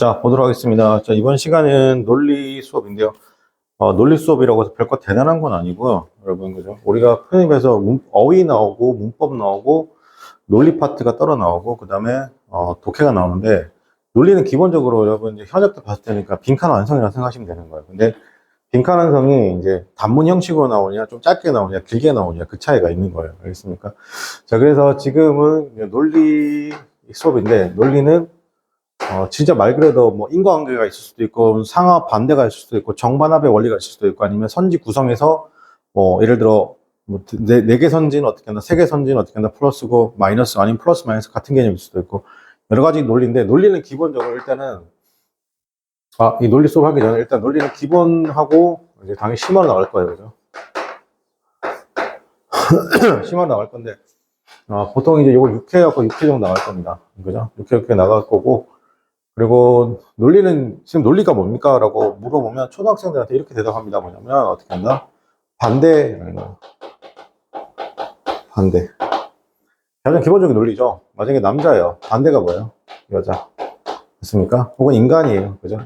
자, 보도록 하겠습니다. 자, 이번 시간은 논리 수업인데요. 논리 수업이라고 해서 별거 대단한 건 아니고요. 여러분, 그죠? 우리가 흔히 해서 어휘 나오고, 문법 나오고, 논리 파트가 떨어 나오고, 그 다음에, 독해가 나오는데, 논리는 기본적으로 여러분, 이제 현역 때 봤을 때니까 빈칸 완성이라고 생각하시면 되는 거예요. 근데, 빈칸 완성이 이제 단문 형식으로 나오냐, 좀 짧게 나오냐, 길게 나오냐, 그 차이가 있는 거예요. 알겠습니까? 자, 그래서 지금은 논리 수업인데, 논리는 진짜 말 그대로 뭐 인과관계가 있을 수도 있고 상하 반대가 있을 수도 있고 정반합의 원리가 있을 수도 있고 아니면 선지 구성에서 뭐 예를 들어 뭐 네 개 선지는 어떻게 한다, 세 개 선지는 어떻게 한다, 플러스고 마이너스 아니면 플러스 마이너스 같은 개념일 수도 있고 여러 가지 논리인데 논리는 기본적으로 일단은 이 논리 수업 하기 전에 일단 논리는 기본하고 이제 당연히 심화로 나갈 거예요, 그죠? 심화로 나갈 건데 보통 이제 이걸 6회 갖고 6회 정도 나갈 겁니다, 그죠? 6회 나갈 거고. 그리고 논리는 지금 논리가 뭡니까? 라고 물어보면 초등학생들한테 이렇게 대답합니다. 뭐냐면 어떻게 한다? 반대라는 거예요. 반대. 가장 기본적인 논리죠. 만약에 남자예요. 반대가 뭐예요? 여자. 맞습니까? 혹은 인간이에요. 그죠?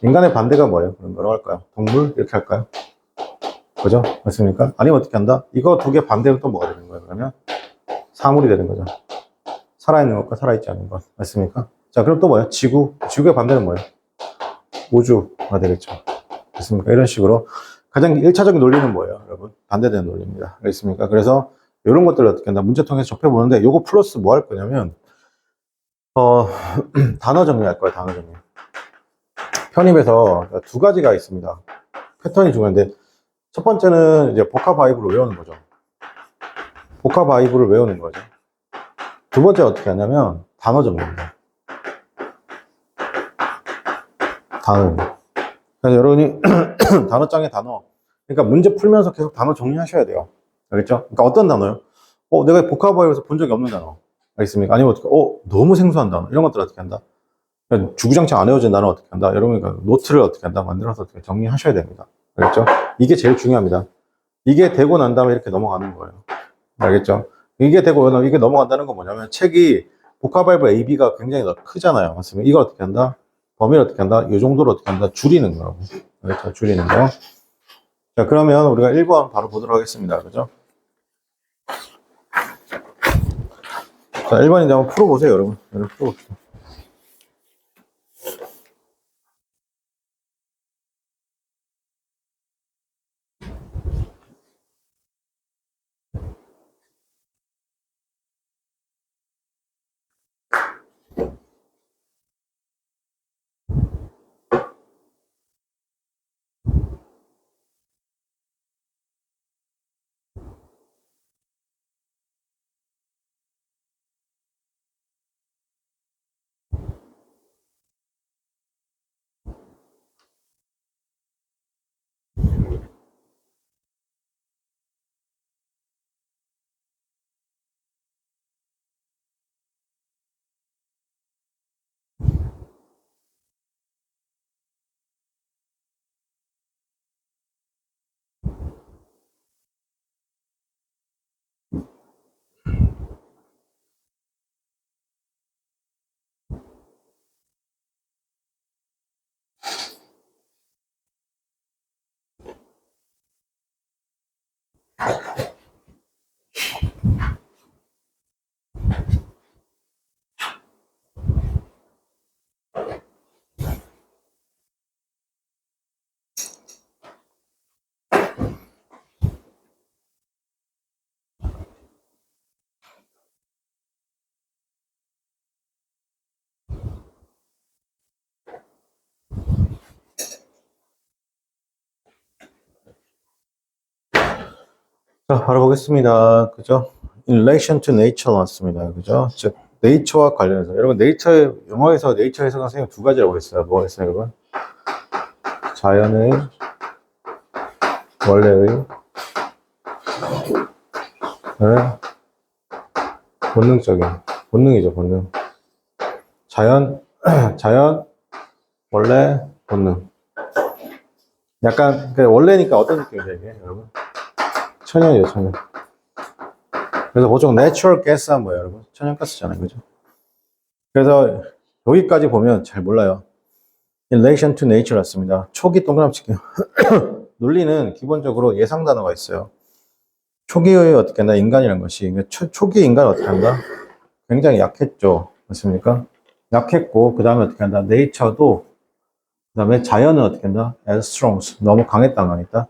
인간의 반대가 뭐예요? 그럼 뭐라고 할까요? 동물? 이렇게 할까요? 그죠? 맞습니까? 아니면 어떻게 한다? 이거 두 개 반대로 또 뭐가 되는 거예요? 그러면 사물이 되는 거죠. 살아있는 것과 살아있지 않은 것. 맞습니까? 자, 그럼 또 뭐예요? 지구. 지구의 반대는 뭐예요? 우주가 되겠죠. 됐습니까? 이런 식으로 가장 1차적인 논리는 뭐예요, 여러분? 반대되는 논리입니다. 알겠습니까? 그래서 이런 것들을 어떻게 한다? 문제 통해서 접해보는데 요거 플러스 뭐 할 거냐면 단어 정리할 거예요. 단어 정리. 편입에서 두 가지가 있습니다. 패턴이 중요한데 첫 번째는 이제 복합아이브를 외우는 거죠. 복합아이브를 외우는 거죠. 두 번째 어떻게 하냐면 단어 정리입니다. 단어. 그래서 여러분이 단어장의 단어. 그러니까 문제 풀면서 계속 단어 정리하셔야 돼요. 알겠죠? 그러니까 어떤 단어요? 내가 복합어에서 본 적이 없는 단어. 알겠습니까? 아니면 어떻게, 너무 생소한 단어. 이런 것들 어떻게 한다? 그러니까 주구장창 안 외워진 단어 어떻게 한다? 여러분, 그러니까 노트를 어떻게 한다? 만들어서 어떻게 정리하셔야 됩니다. 알겠죠? 이게 제일 중요합니다. 이게 되고 난 다음에 이렇게 넘어가는 거예요. 알겠죠? 이게 되고, 이게 넘어간다는 건 뭐냐면 책이 복합발브 AB가 굉장히 크잖아요. 맞습니까? 이걸 어떻게 한다? 범위를 어떻게 한다? 이 정도로 어떻게 한다? 줄이는 거라고. 알겠죠? 줄이는 거. 자, 그러면 우리가 1번 바로 보도록 하겠습니다. 그죠? 자, 1번인데 한번 풀어보세요, 여러분. 풀어봅시다. 자, 바로 보겠습니다. 그죠? In relation to nature 나왔습니다. 그죠? 즉, 네이처와 관련해서. 여러분, 네이처의, 영어에서 네이처 해석은 선생님 두 가지라고 했어요. 뭐가 있어요, 여러분? 자연의, 원래의, 본능적인. 본능이죠, 본능. 자연, 원래, 본능. 약간, 원래니까 어떤 느낌이죠, 이게, 여러분? 천연이죠, 천연. 그래서 보통 내추럴 가스 하면 뭐예요, 여러분? 천연가스잖아요, 그죠? 그래서 여기까지 보면 잘 몰라요. In relation to nature 였습니다. 초기 동그라미 칠게요. 논리는 기본적으로 예상 단어가 있어요. 초기의 어떻게 한다? 인간이라는 것이. 초기 인간은 어떻게 한다? 굉장히 약했죠. 맞습니까? 약했고, 그 다음에 어떻게 한다? 네이처도, 그 다음에 자연은 어떻게 한다? as strong. 너무 강했다, 강했다?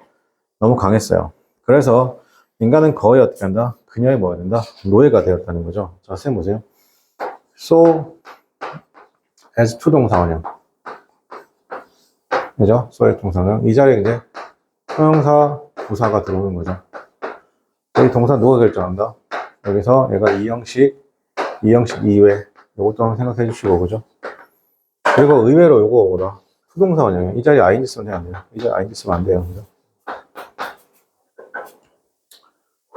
너무 강했어요. 그래서 인간은 거의 어떻게 한다? 그녀의 뭐가 된다? 노예가 되었다는 거죠. 자, 선생님 보세요. So, as to 동사원형. 그죠? so as 동사원형. 이 자리에 이제 형용사, 부사가 들어오는 거죠. 여기 동사 누가 결정한다? 여기서 얘가 이형식 이외. 이것도 한번 생각해 주시고, 그죠? 그리고 의외로 요거 뭐다? 수동사 원형이에요. 이 자리에 ing 쓰면 안 돼요. 이 자리에 ing 쓰면 안 돼요. 그죠?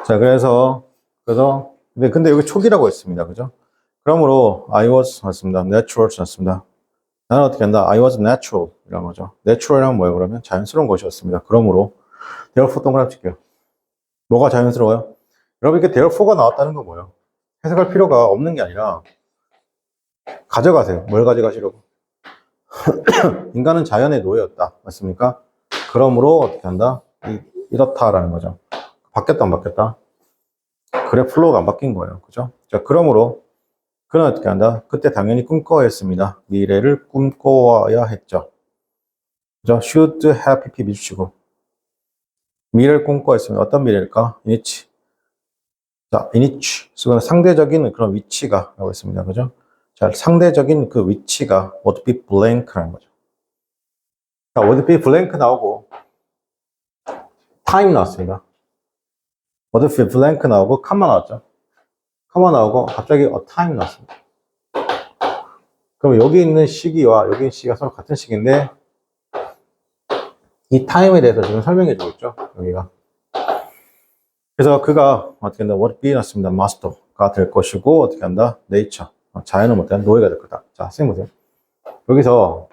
자, 그래서, 근데 여기 초기라고 했습니다. 그죠? 그러므로, I was, 맞습니다. natural, 맞습니다. 나는 어떻게 한다? I was natural. 이런 거죠. natural이란 뭐예요? 그러면 자연스러운 것이었습니다. 그러므로, therefore 동그라미 칠게요. 뭐가 자연스러워요? 여러분, 이렇게 therefore가 나왔다는 건 뭐예요? 해석할 필요가 없는 게 아니라, 가져가세요. 뭘 가져가시려고? 인간은 자연의 노예였다. 맞습니까? 그러므로, 어떻게 한다? 이렇다라는 거죠. 바뀌었다, 안 바뀌었다? 그래, 플로우가 안 바뀐 거예요. 그죠? 자, 그러므로, 그는 어떻게 한다? 그때 당연히 꿈꿔야 했습니다. 미래를 꿈꿔야 했죠. 그죠? should have pp 미주시고. 미래를 꿈꿔야 했습니다. 어떤 미래일까? in which. 자, in which. 그건 상대적인 그런 위치가 라고 했습니다. 그죠? 자, 상대적인 그 위치가 would be blank라는 거죠. 자, would be blank 나오고, time 나왔습니다. would be blank 나오고, 컴마 나왔죠. 컴마 나오고, 갑자기 a time 나왔습니다. 그럼 여기 있는 시기와 여기 있는 시기가 서로 같은 시기인데, 이 타임에 대해서 지금 설명해 주고 있죠. 여기가. 그래서 그가 어떻게 한다? what be 났습니다. master가 될 것이고, 어떻게 한다? nature. 자연은 못한 노예가 될 거다. 자, 선생님 보세요. 여기서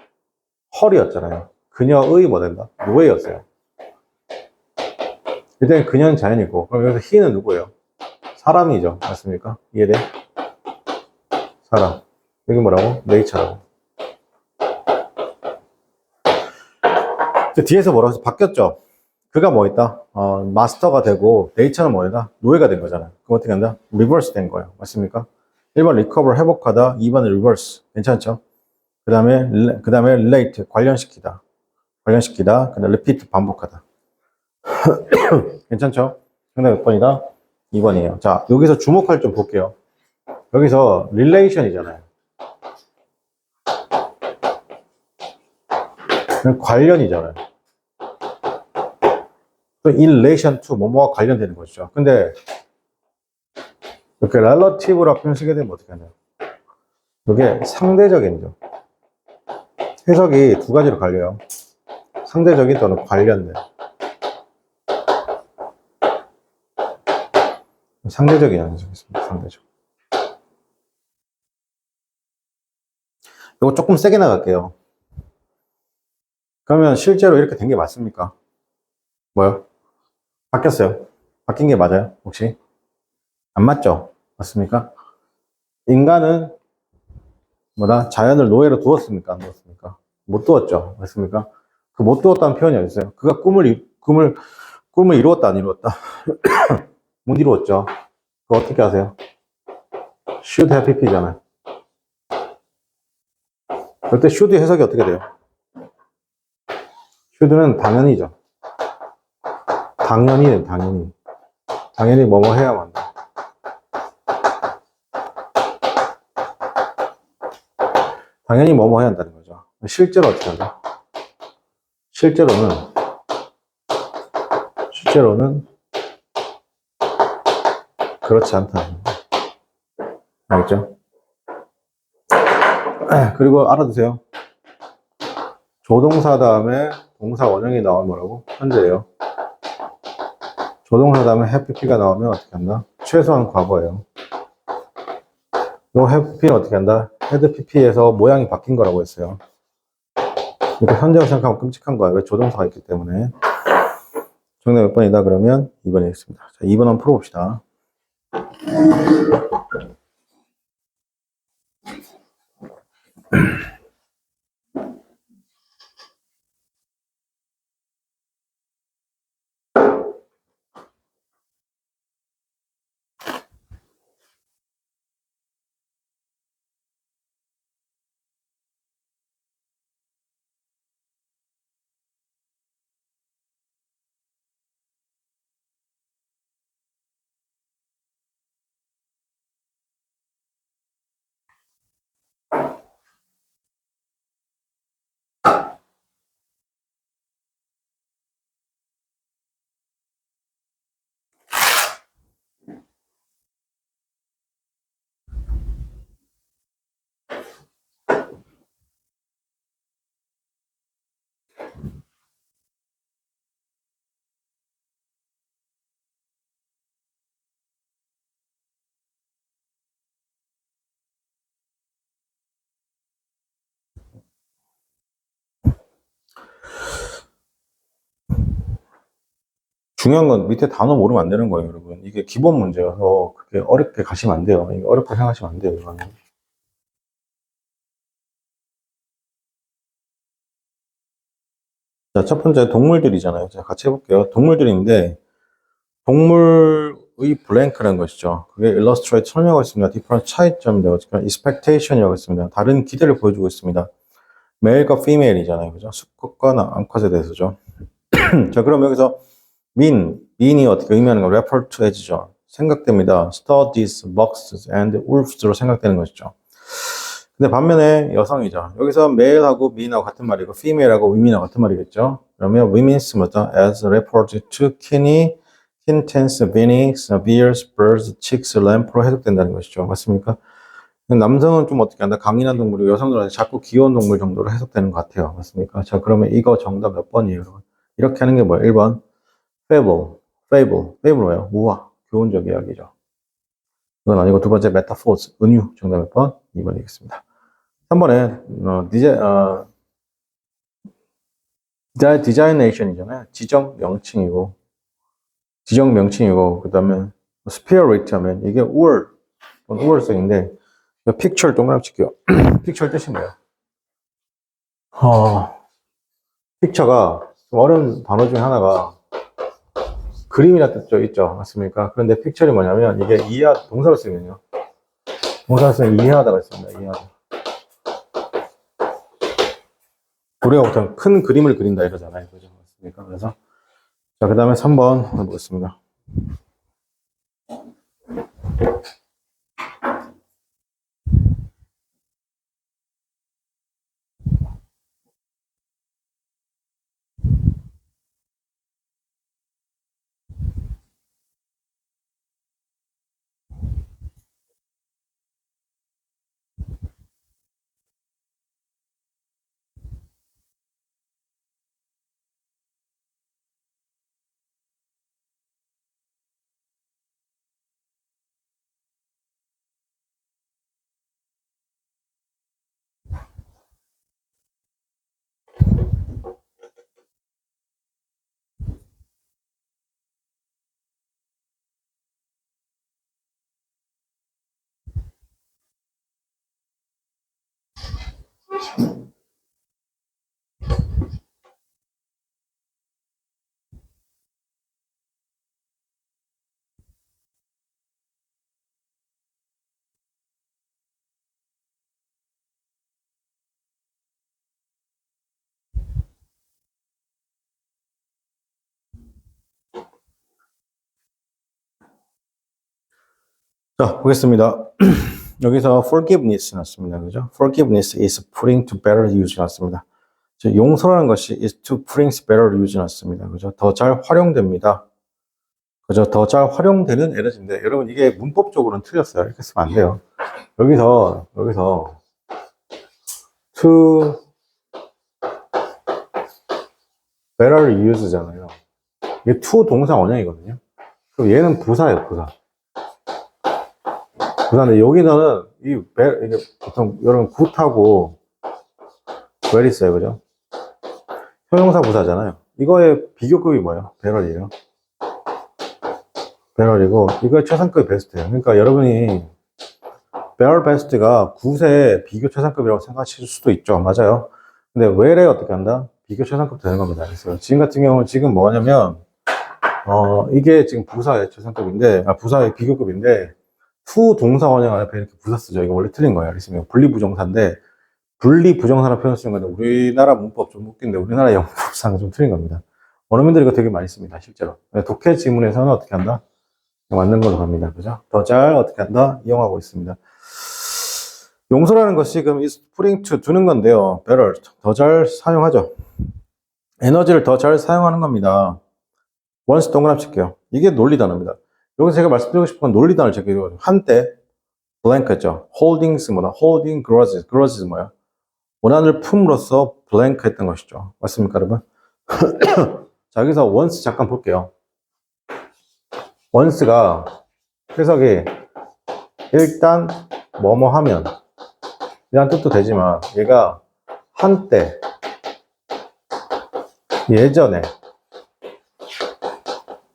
헐이었잖아요. 그녀의 뭐 된다? 노예였어요. 일단 그녀는 자연이고, 그럼 여기서 he는 누구예요? 사람이죠. 맞습니까? 이해돼? 사람. 여기 뭐라고? nature라고. 뒤에서 뭐라고 해서 바뀌었죠? 그가 뭐 있다? 마스터가 되고, 네이처는 뭐다? 노예가 된 거잖아요. 그럼 어떻게 한다? 리버스 된 거예요. 맞습니까? 1번 리커버 회복하다, 2번 리버스. 괜찮죠? 그 다음에 relate, 관련시키다. 그 다음에 repeat, 반복하다. 괜찮죠? 정답 몇 번이다? 2번이에요. 자, 여기서 주목할 좀 볼게요. 여기서 relation이잖아요. 관련이잖아요. in relation to 뭐뭐와 관련되는 것이죠. 근데 이렇게 relative라고 표현 쓰게 되면 어떻게 하나요? 이게 상대적인죠. 해석이 두 가지로 갈려요. 상대적인 또는 관련된. 상대적인 해석이 있습니다. 상대적. 이거 조금 세게 나갈게요. 그러면 실제로 이렇게 된 게 맞습니까? 뭐요? 바뀌었어요. 바뀐 게 맞아요? 혹시? 안 맞죠? 맞습니까? 인간은 뭐다? 자연을 노예로 두었습니까? 안 두었습니까? 못 두었죠. 맞습니까? 그 못 두었다는 표현이 어딨어요? 그가 꿈을 이루었다, 안 이루었다? 못 이루었죠. 그거 어떻게 하세요? should have pp잖아요. 그때 should 해석이 어떻게 돼요? should는 당연히죠. 당연히 뭐뭐 해야만 한다. 당연히 뭐뭐 해야 한다는 거죠. 실제로 어떻게 한다? 실제로는 그렇지 않다는 거죠. 알겠죠? 그리고 알아두세요. 조동사 다음에 동사 원형이 나오면 뭐라고? 현재예요. 조동사 다음에 have pp가 나오면 어떻게 한다? 최소한 과거예요. 요 have pp는 어떻게 한다? had pp에서 모양이 바뀐 거라고 했어요. 그러니까 현재로 생각하면 끔찍한 거예요. 왜? 조동사가 있기 때문에. 정답 몇 번이다? 그러면 2번이겠습니다. 자, 2번 한번 풀어봅시다. 중요한 건 밑에 단어 모르면 안 되는 거예요, 여러분. 이게 기본 문제여서 그렇게 어렵게 가시면 안 돼요. 이게 어렵게 생각하시면 안 돼요, 이거는. 자, 첫 번째 동물들이잖아요. 자, 같이 해볼게요. 동물들인데 동물의 블랭크라는 것이죠. 그게 illustrate 설명하고 있습니다. different 차이점인데 expectation이라고 했습니다. 다른 기대를 보여주고 있습니다. male과 female이잖아요. 그죠? 수컷과 암컷에 대해서죠. 자, 그럼 여기서 mean이 어떻게 의미하는 거? refer to as죠. 생각됩니다. studies, boxes, and wolves로 생각되는 것이죠. 근데 반면에 여성이죠. 여기서 male하고 mean하고 같은 말이고 female하고 women하고 같은 말이겠죠. 그러면 women's 뭐다? as referred to kittens, beanies, bears, birds, chicks, lamb로 해석된다는 것이죠. 맞습니까? 남성은 좀 어떻게 한다? 강인한 동물이고 여성들은 작고 귀여운 동물 정도로 해석되는 것 같아요. 맞습니까? 자, 그러면 이거 정답 몇 번이에요, 여러분? 이렇게 하는 게 뭐예요? 1번 fable 뭐예요? 우화, 교훈적 이야기죠. 이건 아니고 두 번째 metaphors, 은유. 정답 몇 번? 2번이겠습니다. 3번에 디자이네이션이잖아요. 지정 명칭이고 그 다음에 spirit 하면 이게 우월성인데 픽처를 동그라미 칠게요. 픽처 뜻이 뭐예요? 픽처가 좀 어려운 단어 중에 하나가 그림이라 뜻도 있죠. 맞습니까? 그런데 픽처이 뭐냐면 이게 동사로 쓰면요. 동사로 쓰면 이해하다가 있습니다. 이해하다. 우리가 보통 큰 그림을 그린다 이러잖아요. 그죠? 맞습니까? 그래서 자, 그 다음에 3번 해보겠습니다. 자, 보겠습니다. 여기서 forgiveness 났습니다. 그죠? forgiveness is putting to better use 났습니다. 용서라는 것이 is to putting to better use 났습니다. 그죠? 더 잘 활용됩니다. 그죠? 더 잘 활용되는 에너지인데, 여러분, 이게 문법적으로는 틀렸어요. 이렇게 쓰면 안 돼요. 여기서, to better use잖아요. 이게 to 동사 원형이거든요. 그럼 얘는 부사예요, 부사. 부사인데, 여기서는 이게 보통 여러분 굿하고 well 있어요. 그죠? 형용사 부사잖아요. 이거의 비교급이 뭐예요? 배럴이에요. 배럴이고, 이거의 최상급이 베스트예요. 그러니까 여러분이 배럴 베스트가 굿의 비교 최상급이라고 생각하실 수도 있죠. 맞아요. 근데 well에 어떻게 한다? 비교 최상급 되는 겁니다. 그래서 지금 같은 경우는 지금 뭐냐면, 이게 지금 부사의 최상급인데, 부사의 비교급인데, to 동사 원형 앞에 이렇게 부사 쓰죠. 이거 원래 틀린 거예요. 그래서 분리부정사인데, 분리부정사라는 표현을 쓰는 건데, 우리나라 문법 좀 웃긴데, 우리나라 영문법상은 좀 틀린 겁니다. 원어민들이 이거 되게 많이 씁니다. 실제로. 독해 지문에서는 어떻게 한다? 맞는 걸로 갑니다. 그죠? 더 잘 어떻게 한다? 이용하고 있습니다. 용서라는 것이 그럼 is putting to 두는 건데요. better. 더 잘 사용하죠. 에너지를 더 잘 사용하는 겁니다. once 동그라미 칠게요. 이게 논리 단어입니다. 여기서 제가 말씀드리고 싶은 건 논리 단어를 제가 한때 blank였죠. holdings 뭐다? holding grudges 뭐야? 원한을 품으로써 blank 했던 것이죠. 맞습니까, 여러분? 자, 여기서 once 잠깐 볼게요. once가 해석이 일단 뭐뭐 하면 이란 뜻도 되지만 얘가 한때 예전에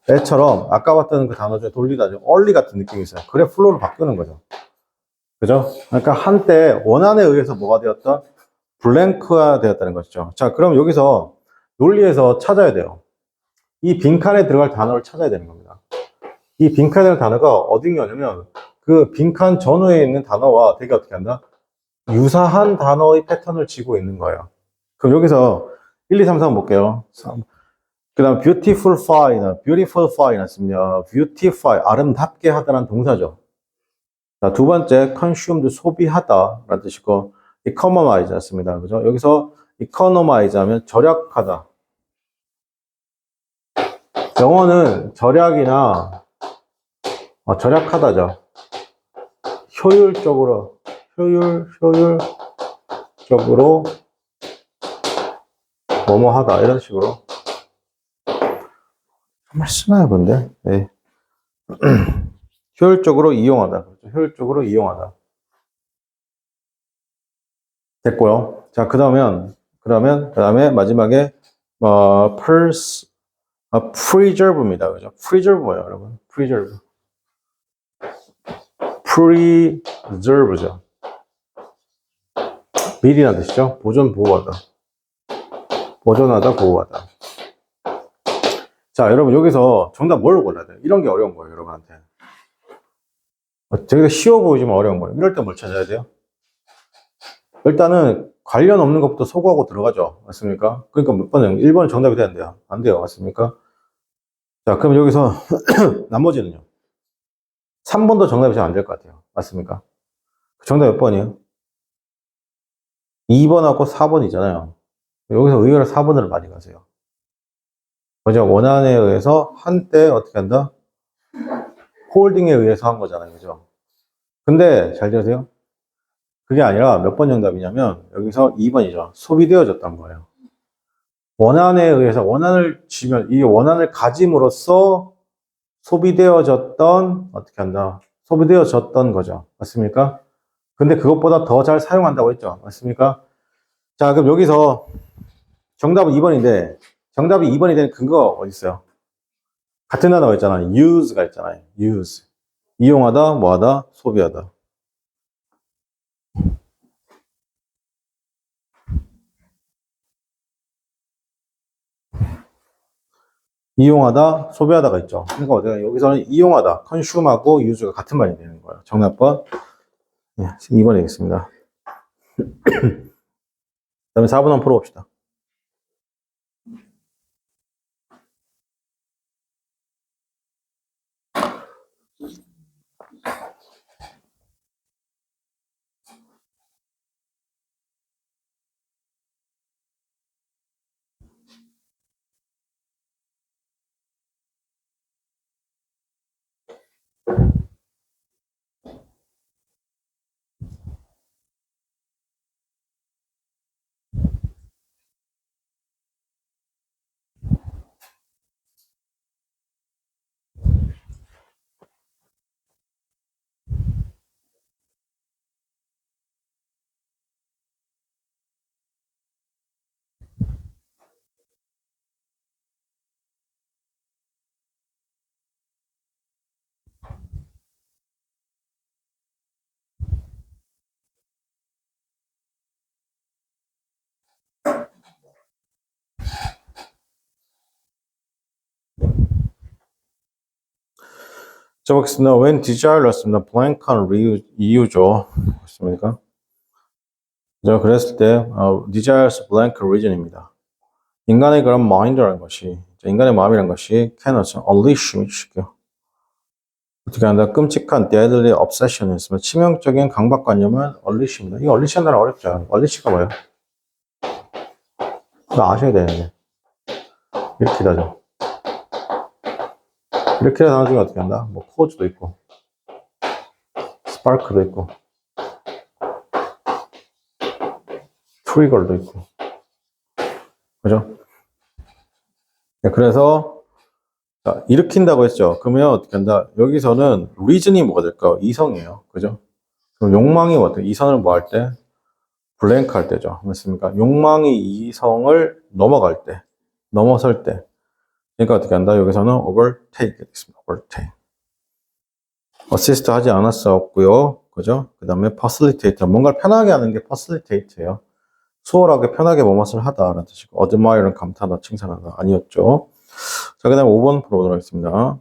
애처럼 아까 봤던 그 단어 중에 돌리다 좀 early 같은 느낌이 있어요. 그래 flow로 바꾸는 거죠. 그죠? 그러니까 한때 원한에 의해서 뭐가 되었던 블랭크가 되었다는 것이죠. 자, 그럼 여기서 논리에서 찾아야 돼요. 이 빈칸에 들어갈 단어를 찾아야 되는 겁니다. 이 빈칸에 들어갈 단어가 어딘가냐면 그 빈칸 전후에 있는 단어와 되게 어떻게 한다? 유사한 단어의 패턴을 쥐고 있는 거예요. 그럼 여기서 1, 2, 3, 4 볼게요. 그 다음 beautiful fy 났습니다. beautify, 아름답게 하다라는 동사죠. 자, 두 번째 consumed, 소비하다 라는 뜻이고 economize 났습니다. 그죠? 여기서 economize 하면 절약하다. 영어는 절약이나 절약하다죠. 효율적으로 뭐뭐 하다 이런 식으로 정말 쓰나요 근데? 네. 효율적으로 이용하다. 그렇죠? 효율적으로 이용하다. 됐고요. 자, 그다음에 마지막에 preserve입니다. 그죠? preserve 뭐예요, 여러분? preserve죠. 미리라는 뜻이죠. 보존하다, 보호하다. 자, 여러분 여기서 정답 뭘로 골라야 돼요? 이런 게 어려운 거예요, 여러분한테. 되게 쉬워 보이지만 어려운 거예요. 이럴 때 뭘 찾아야 돼요? 일단은 관련 없는 것부터 소구하고 들어가죠. 맞습니까? 그러니까 몇 번은 1번은 정답이 되는데요. 안 돼요. 맞습니까? 자, 그럼 여기서 나머지는요. 3번도 정답이 잘 안 될 것 같아요. 맞습니까? 정답 몇 번이에요? 2번하고 4번이잖아요. 여기서 의외로 4번으로 많이 가세요. 그죠? 원한에 의해서 한때 어떻게 한다? 홀딩에 의해서 한 거잖아요. 그죠? 근데 잘 들으세요. 그게 아니라 몇 번 정답이냐면 여기서 2번이죠. 소비되어졌던 거예요. 원한에 의해서 원한을 쥐면 이 원한을 가짐으로써 소비되어졌던 어떻게 한다? 소비되어졌던 거죠. 맞습니까? 근데 그것보다 더 잘 사용한다고 했죠. 맞습니까? 자, 그럼 여기서 정답은 2번인데 정답이 2번이 되는 근거가 어디 있어요? 같은 단어가 있잖아요. use가 있잖아요. use. 이용하다, 뭐하다, 소비하다. 이용하다, 소비하다가 있죠. 그러니까 어디가 여기서는 이용하다, consume하고 use가 같은 말이 되는 거예요. 정답번 2번 되겠습니다. 그다음에 4번 한번 풀어봅시다. 자, 보겠습니다. When desireless입니다. blank한 이유죠. 맞습니까? 자, 그랬을 때, desires blank reason입니다. 인간의 그런 mind라는 것이, 인간의 마음이라는 것이 cannot unleash, 어떻게 한다? 끔찍한 deadly obsession이 있으면 치명적인 강박관념은 unleash입니다. 이거 unleash 한다는 어렵죠. unleash가 뭐예요? 이거 아셔야 되는데. 이렇게 다죠. 이렇게 단어 중에 어떻게 한다? 뭐, cause도 있고, spark도 있고, trigger도 있고. 그죠? 네, 그래서, 자, 일으킨다고 했죠. 그러면 어떻게 한다? 여기서는 reason이 뭐가 될까? 이성이에요. 그죠? 그럼 욕망이 어떻게, 이성을 뭐 할 때? 블랭크 할 때죠. 맞습니까? 욕망이 이성을 넘어갈 때, 넘어설 때. 그러니까 어떻게 한다? 여기서는 overtake 되겠습니다. overtake. assist 하지 않았었고요. 그죠? 그 다음에 facilitate. 뭔가를 편하게 하는 게 facilitate예요. 수월하게 편하게 무엇을 하다라는 뜻이고, admire는 감탄하다, 칭찬하다 아니었죠. 자, 그 다음에 5번 풀어보도록 하겠습니다.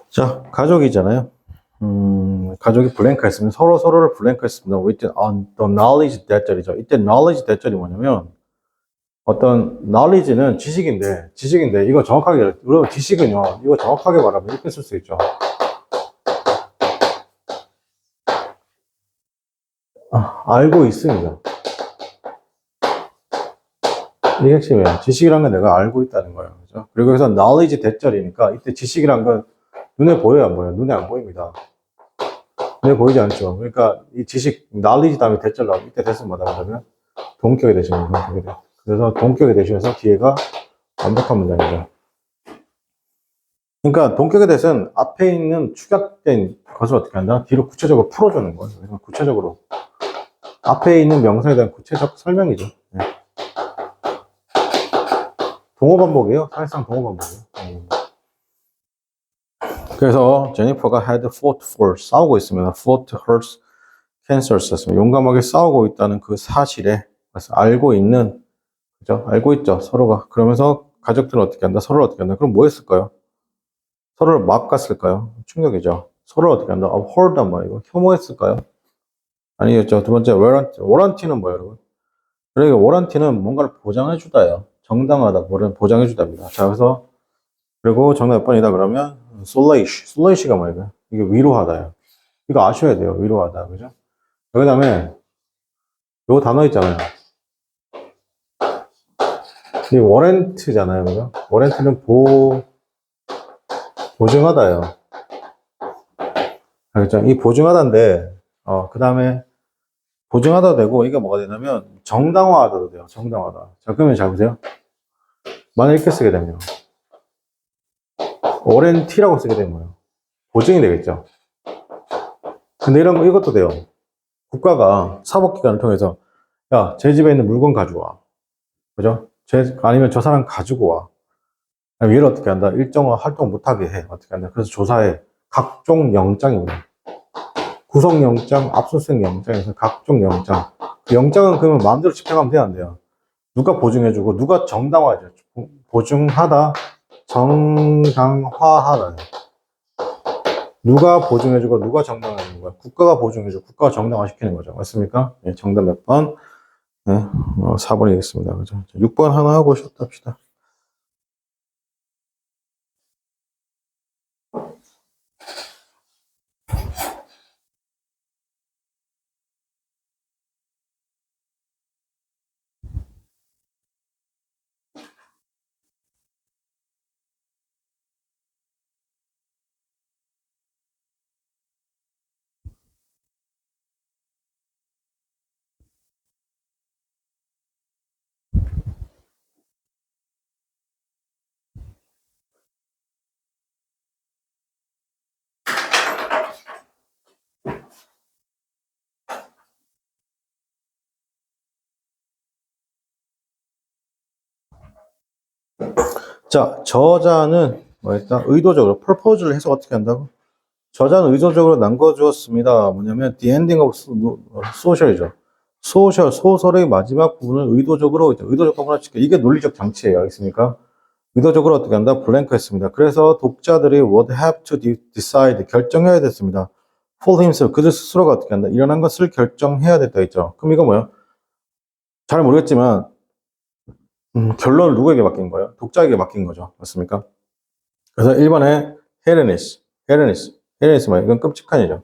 자, 가족이잖아요. 가족이 블랭크 했으면 서로를 블랭크 했습니다. with on the knowledge that절이죠. 이때 knowledge that절이 뭐냐면 어떤 knowledge는 지식인데 이거 정확하게 여러분 지식은요. 이거 정확하게 말하면 이렇게 쓸 수 있죠. 알고 있습니다. 이게 핵심이에요. 지식이란 건 내가 알고 있다는 거예요. 그죠? 그리고 여기서 knowledge 대절이니까 이때 지식이란 건 눈에 보여요, 안 보여요? 눈에 안 보입니다. 눈에 보이지 않죠. 그러니까 이 지식, knowledge 다음에 대절 나오면 이때 됐으면 뭐다 그러면 동격이 되시는 거예요. 그래서 동격이 되시면서 뒤에가 완벽한 문장이죠. 그러니까 동격의 대신 앞에 있는 축약된 것을 어떻게 한다? 뒤로 구체적으로 풀어주는 거예요. 그래서 구체적으로 앞에 있는 명사에 대한 구체적 설명이죠. 네. 동호 반복이에요. 사실상 동호 반복이에요. 그래서 제니퍼가 had fought for 싸우고 있으면 fought hurts cancer 용감하게 싸우고 있다는 그 사실에 알고 있는 그죠? 알고 있죠 서로가. 그러면서 가족들은 어떻게 한다? 서로를 어떻게 한다? 그럼 뭐 했을까요? 서로를 막 갔을까요? 충격이죠. 서로를 어떻게 한다? uphold란 말이고 혐오했을까요? 아니겠죠. 두 번째 warranty는 뭐예요, 여러분? 그러니까 warranty는 뭔가를 보장해주다예요. 정당하다, 뭐를 보장해주답니다. 자, 그래서 그리고 정답 몇 번이다 그러면 solace가 뭐예요? 이게 위로하다요. 이거 아셔야 돼요. 위로하다, 그죠? 그 다음에 요 단어 있잖아요. 이 warrant잖아요, 그죠? warrant는 보증하다요. 알겠죠? 이 보증하다인데, 그 다음에 보증하다 되고, 이게 뭐가 되냐면, 정당화하다도 돼요. 정당화하다. 자, 그러면 잘 보세요. 만약 이렇게 쓰게 되면, warranty라고 쓰게 되면 뭐예요? 보증이 되겠죠. 근데 이것도 돼요. 국가가 사법기관을 통해서, 야, 제 집에 있는 물건 가져와. 그죠? 아니면 저 사람 가지고 와. 얘를 어떻게 한다? 일정한 활동 못하게 해. 어떻게 한다? 그래서 조사해. 각종 영장입니다. 구속영장, 압수수색영장에서 각종 영장. 그 영장은 그러면 마음대로 집행하면 돼요, 안 돼요? 누가 보증해주고, 누가 정당화해줘. 보증하다, 정당화하다. 누가 보증해주고, 누가 정당화해주는 거야? 국가가 보증해주고, 국가가 정당화시키는 거죠. 맞습니까? 네, 정답 몇 번? 네, 4번이겠습니다. 그죠? 6번 하나 하고 쉬었다 합시다. 자, 저자는 뭐였다? 의도적으로 purpose를 해서 어떻게 한다고? 저자는 의도적으로 남겨주었습니다. 뭐냐면 the ending of social이죠. 소설의 마지막 부분을 의도적으로 구분할게요. 이게 논리적 장치예요. 알겠습니까? 의도적으로 어떻게 한다? 블랭크 했습니다. 그래서 독자들이 would have to decide, 결정해야 됐습니다. for himself, 그들 스스로가 어떻게 한다? 일어난 것을 결정해야 됐다 했죠. 그럼 이거 뭐야? 잘 모르겠지만, 결론을 누구에게 맡긴 거예요? 독자에게 맡긴 거죠. 맞습니까? 그래서 1번에 헬레니스 뭐예요? 이건 끔찍한 일이죠.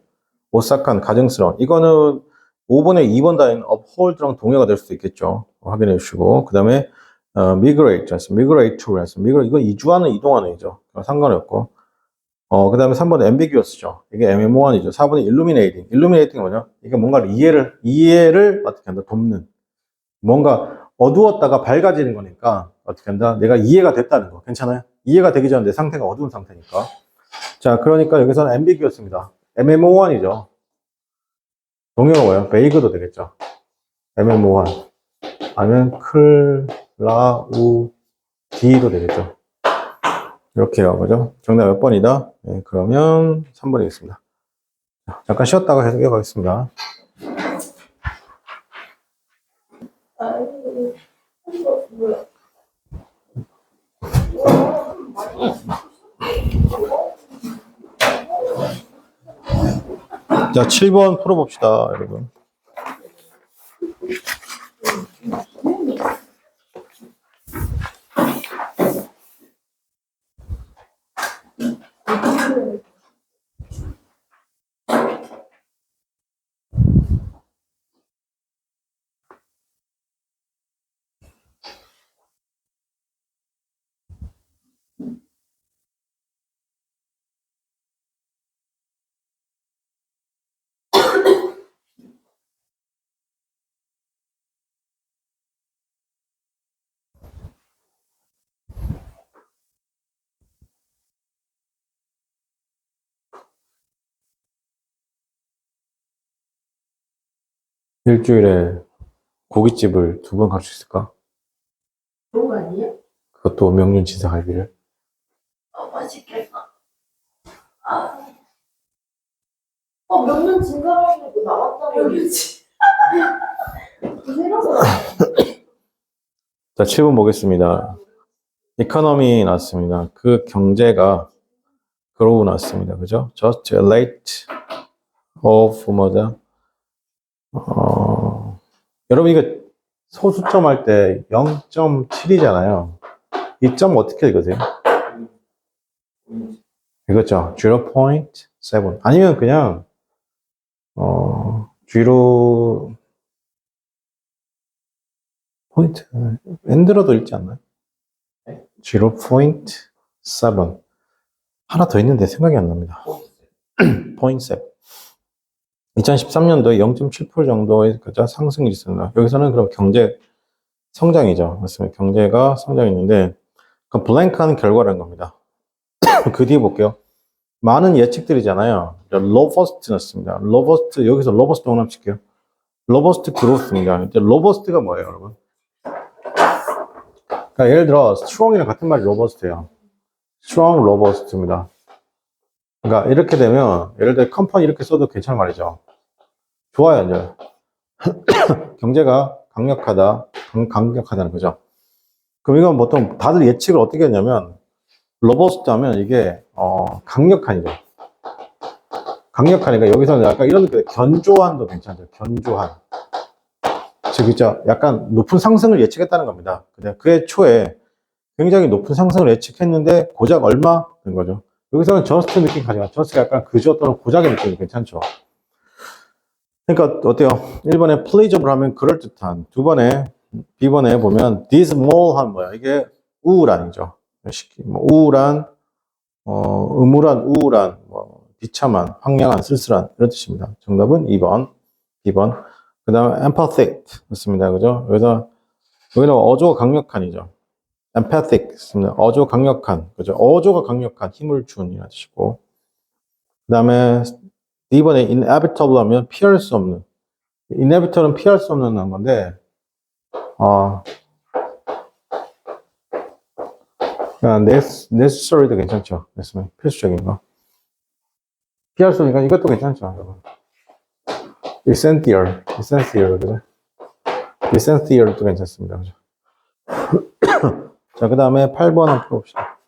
오싹한, 가증스러운. 이거는 5번에 2번 단위는 uphold랑 동의어가 될 수도 있겠죠. 확인해 주시고. 그 다음에 migrate, migrate to, 이건 이주하는, 이동하는이죠. 상관이 없고. 그 다음에 3번은 ambiguous죠. 이게 애매모호한이죠. 4번은 illuminating이 뭐냐? 이게 뭔가를 이해를 어떻게 한다? 돕는. 뭔가 어두웠다가 밝아지는 거니까 어떻게 한다? 내가 이해가 됐다는 거. 괜찮아요? 이해가 되기 전에 내 상태가 어두운 상태니까. 자, 그러니까 여기서는 ambiguous입니다. 애매모호한이죠. 동의어가 뭐예요? vague도 되겠죠. 애매모호한. 아니면 클라우디도 되겠죠. 이렇게 해요. 그죠? 정답 몇 번이다? 네, 그러면 3번이겠습니다. 잠깐 쉬었다가 해석해 보겠습니다. 자, 7번 풀어봅시다, 여러분. 일주일에 고깃집을 2번 갈 수 있을까? 좋은 거 아니에요? 그것도 명륜 진사갈비를. 맛있겠다. 명륜 진사갈비도 나왔다고. 명륜지. 자, 7번 보겠습니다. 이코노미 나왔습니다. 그 경제가 그러고 나왔습니다. 그죠? Just a rate of 뭐다? 여러분 이거 소수점 할 때 0.7이잖아요. 이 점 어떻게 읽으세요? 이거죠. 0.7. 아니면 그냥 0 포인트 엔드로도 읽지 않나요? 0.7. 하나 더 있는데 생각이 안 납니다. 0.7. 2013년도에 0.7% 정도의 상승이 있습니다. 여기서는 그럼 경제 성장이죠. 맞습니다. 경제가 성장했는데, 그럼 블랭크한 결과라는 겁니다. 그 뒤에 볼게요. 많은 예측들이잖아요. 로버스트 넣습니다. 로버스트, 여기서 로버스트 동남칠게요. 로버스트 그로스입니다. 로버스트가 뭐예요, 여러분? 그러니까 예를 들어, strong이랑 같은 말이 로버스트예요. strong, 로버스트입니다. 그러니까 이렇게 되면, 예를 들어, 컴퍼니 이렇게 써도 괜찮은 말이죠. 좋아요, 이제. 경제가 강력하다는 거죠. 그럼 이건 보통 다들 예측을 어떻게 했냐면, 로버스트 하면 이게, 강력한이죠. 강력하니까 여기서는 약간 이런 느낌, 견조한도 괜찮죠. 견조한. 즉, 있죠. 약간 높은 상승을 예측했다는 겁니다. 근데 그해 초에 굉장히 높은 상승을 예측했는데, 고작 얼마? 된 거죠. 여기서는 저스트 느낌 가져가. 저스트가 약간 그저 또는 고작의 느낌이 괜찮죠. 그러니까 어때요? 1번에 pleasurable 하면 그럴듯한. 2번에, B번에 보면 dismal한 뭐야? 이게 우울한이죠. 뭐 우울한, 음울한, 우울한, 비참한, 황량한, 쓸쓸한 이런 뜻입니다. 정답은 2번, B번. 그 다음에 empathic 맞습니다. 그죠? 여기는 어조가 강력한이죠. empathic 있습니다. 어조 강력한, 그죠? 어조가 강력한, 힘을 준 이라는 뜻이고. 그 다음에 D번에 inevitable 하면 피할 수 없는. inevitable은 피할 수 없는 건데, necessary도 괜찮죠. 필수적인 거. 피할 수 없으니까 이것도 괜찮죠, 여러분. essential, 그죠? Descent Theory도 괜찮습니다. 그죠? 자, 그 다음에 8번 한번 풀어봅시다.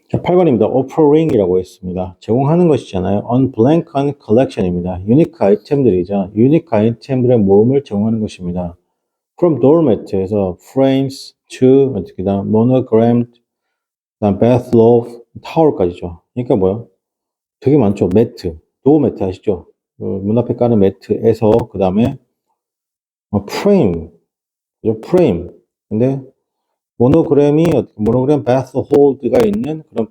자, 8번입니다. Offering이라고 했습니다. 제공하는 것이잖아요. On blank on collection입니다. 유니크 아이템들이죠. 유니크 아이템들의 모음을 제공하는 것입니다. From doormat에서 frames to 어떻게 다 monogrammed, 그다음 bath loaf, 타월까지죠. 그러니까 뭐요? 되게 많죠. 매트, 도어 매트 아시죠? 문 앞에 까는 매트에서 그 다음에 프레임, 그죠? 프레임. 근데 모노그램 bath hold가 있는 그런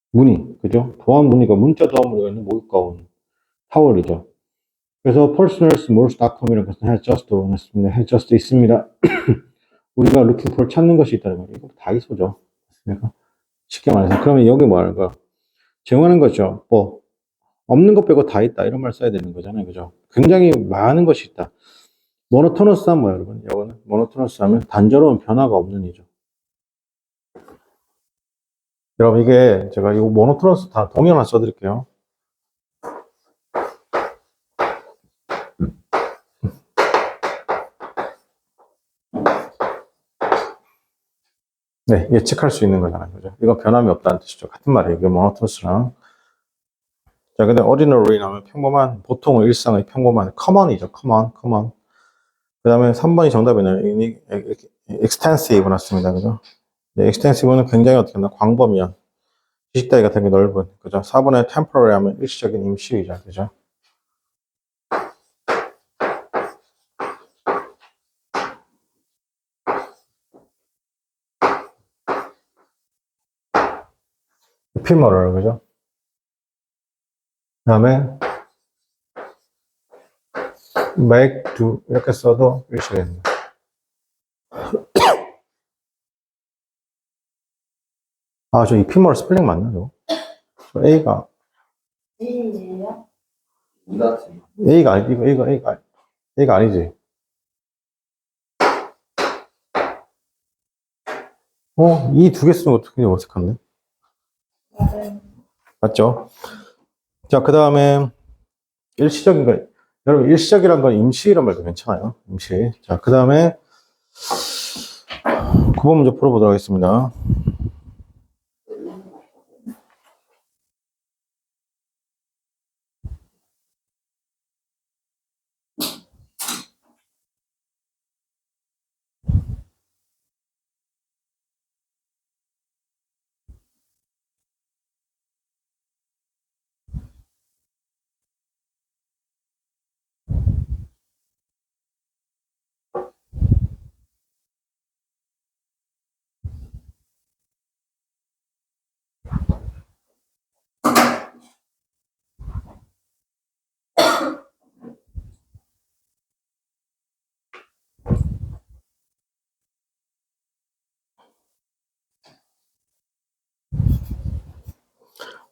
무늬, 그죠? 도안 무늬가 문자 도안 무늬가 있는 목욕 가운 타월이죠. 그래서 personalsmores.com이라는 것은 has just 있습니다. 우리가 looking for 찾는 것이 있다는 거예요. 이거 다 있어죠. 맞습니까? 쉽게 말해서. 그러면 여기 뭐 하는 거야? 제공하는 거죠. 뭐, 없는 것 빼고 다 있다. 이런 말 써야 되는 거잖아요. 그죠? 굉장히 많은 것이 있다. 모노토너스한 뭐야, 여러분? 이거는 모노토너스 하면 단조로운 변화가 없는 이죠. 여러분, 이게 제가 이거 모노토너스 다 동의 하나 써드릴게요. 네, 예측할 수 있는 거잖아요. 그죠? 이거 변함이 없다는 뜻이죠. 같은 말이에요. 이게 모노토너스랑. 자, 근데 ordinary 하면 평범한, 보통의 일상의 평범한, common이죠. common. 그 다음에 3번이 정답이네요. extensive 났습니다. 그죠? 네, extensive는 굉장히 어떻게 보면 광범위한, 지식다이가 되게 넓은, 그죠? 4번에 temporary 하면 일시적인 임시이죠. 그죠? ephemeral, 그죠? 그 다음에 make do 이렇게 써도 일시적입니다. 아, 저 ephemeral 스펠링 맞나, 저 A가 A예요? A가 아니, A가 아니지. 이 두 개 쓰는 것도 굉장히 어색한데? 맞아요. 맞죠? 자, 그 다음에 일시적인 거, 여러분, 일시적이란 건 임시이란 말도 괜찮아요. 임시. 자, 그 다음에 9번 문제 풀어보도록 하겠습니다.